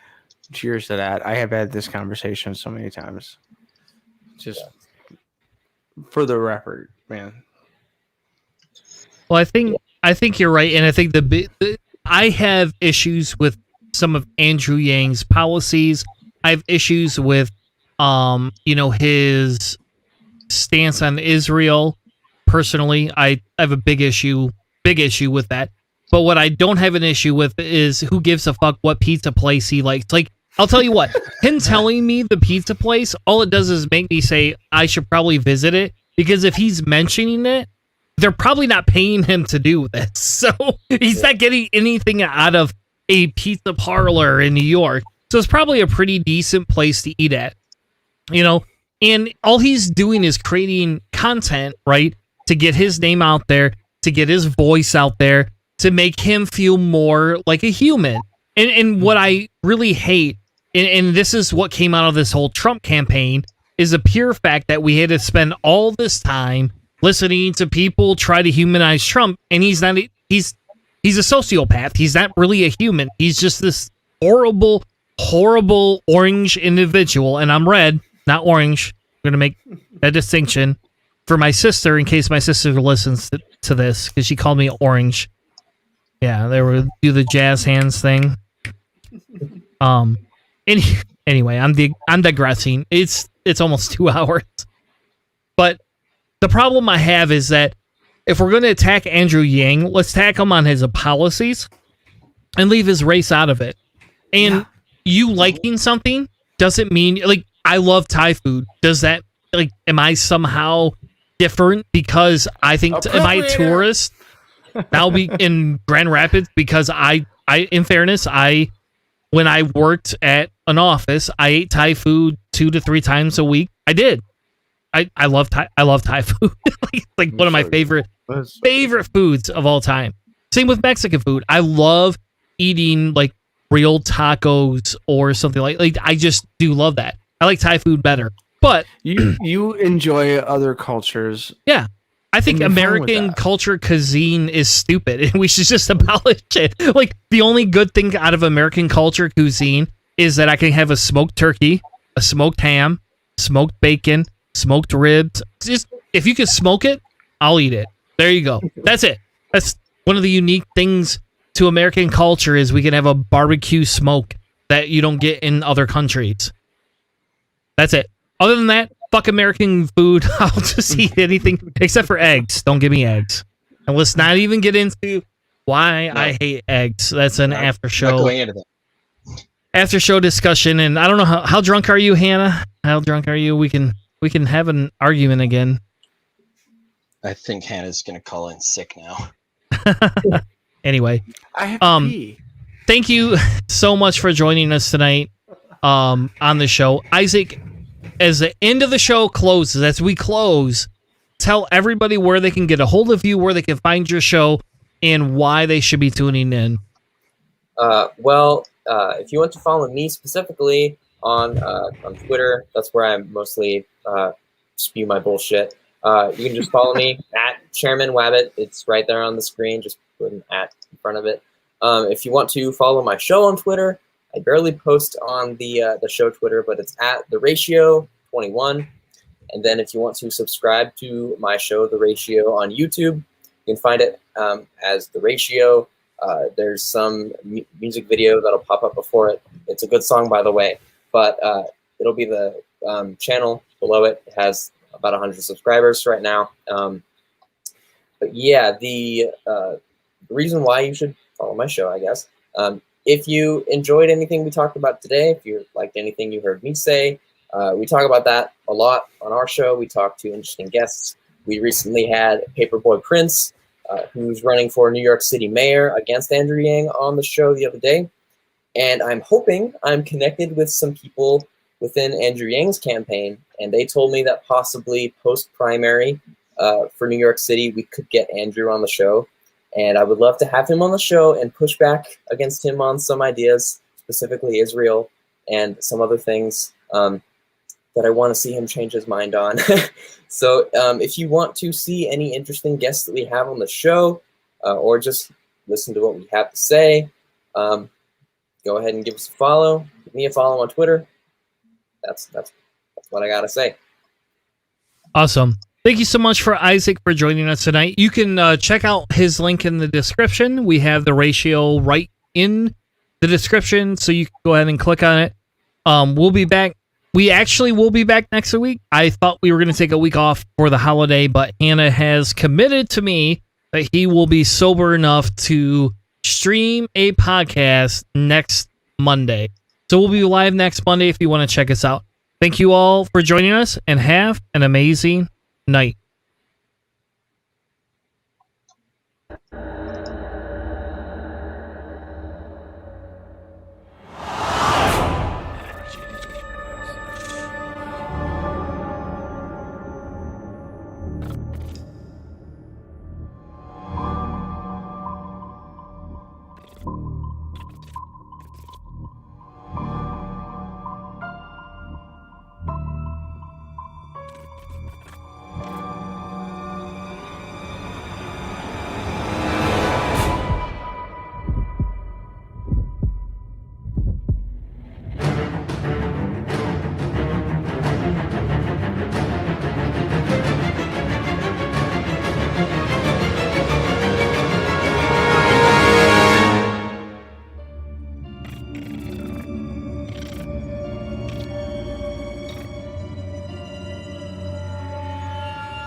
cheers to that. I have had this conversation so many times. Just for the record, man. Well, I think you're right, and I think I have issues with some of Andrew Yang's policies. I have issues with, his stance on Israel. Personally, I have a big issue with that. But what I don't have an issue with is who gives a fuck what pizza place he likes. Like, I'll tell you what, him telling me the pizza place, all it does is make me say I should probably visit it, because if he's mentioning it, they're probably not paying him to do this. So he's not getting anything out of a pizza parlor in New York. So it's probably a pretty decent place to eat at, and all he's doing is creating content, right? To get his name out there, to get his voice out there, to make him feel more like a human. And what I really hate, and this is what came out of this whole Trump campaign, is the pure fact that we had to spend all this time listening to people try to humanize Trump, and he's a sociopath. He's not really a human. He's just this horrible horrible orange individual, and I'm red, not orange. I'm going to make a distinction for my sister in case my sister listens to this, because she called me orange. Yeah, they were do the jazz hands thing. Anyway, I'm digressing. It's almost 2 hours. But the problem I have is that if we're going to attack Andrew Yang, let's attack him on his policies and leave his race out of it. And you liking something doesn't mean, like, I love Thai food. Does that, like, am I somehow different because I think, am I a tourist? I'll be in Grand Rapids because I, in fairness, when I worked at an office, I ate Thai food 2 to 3 times a week. I did. I love Thai food. like one of my favorite foods of all time. Same with Mexican food. I love eating like real tacos or something like I just do love that. I like Thai food better. But you enjoy other cultures. Yeah. I think American culture cuisine is stupid and we should just abolish it. Like the only good thing out of American culture cuisine is that I can have a smoked turkey, a smoked ham, smoked bacon, smoked ribs. Just if you can smoke it, I'll eat it. There you go. That's it. That's one of the unique things to American culture is we can have a barbecue smoke that you don't get in other countries. That's it. Other than that, fuck American food. I'll just eat anything except for eggs. Don't give me eggs. And let's not even get into why I hate eggs. That's an after show. After show discussion. And I don't know how drunk are you, Hannah? How drunk are you? We can have an argument again. I think Hannah's gonna call in sick now. Anyway, I have to pee. Thank you so much for joining us tonight on the show. Isaac, as the end of the show closes, as we close, tell everybody where they can get a hold of you, where they can find your show, and why they should be tuning in. If you want to follow me specifically on Twitter, that's where I mostly spew my bullshit. You can just follow me at Chairman Wabbit. It's right there on the screen. Just put an at in front of it. If you want to follow my show on Twitter, I barely post on the show Twitter, but it's at The Ratio 21. And then if you want to subscribe to my show, The Ratio, on YouTube, you can find it as The Ratio. There's some music video that'll pop up before it. It's a good song, by the way, but it'll be the channel below it. It has about 100 subscribers right now. But yeah, the reason why you should follow my show, I guess, if you enjoyed anything we talked about today, if you liked anything you heard me say, we talk about that a lot on our show. We talk to interesting guests. We recently had Paperboy Prince, who's running for New York City mayor against Andrew Yang, on the show the other day. And I'm hoping I'm connected with some people within Andrew Yang's campaign, and they told me that possibly post-primary for New York City, we could get Andrew on the show. And I would love to have him on the show and push back against him on some ideas, specifically Israel and some other things that I want to see him change his mind on. So if you want to see any interesting guests that we have on the show, or just listen to what we have to say, go ahead and give us a follow. Give me a follow on Twitter. That's what I got to say. Awesome. Thank you so much for Isaac for joining us tonight. You can check out his link in the description. We have The Ratio right in the description, so you can go ahead and click on it. We'll be back. We actually will be back next week. I thought we were going to take a week off for the holiday, but Hannah has committed to me that he will be sober enough to stream a podcast next Monday. So we'll be live next Monday if you want to check us out. Thank you all for joining us, and have an amazing night.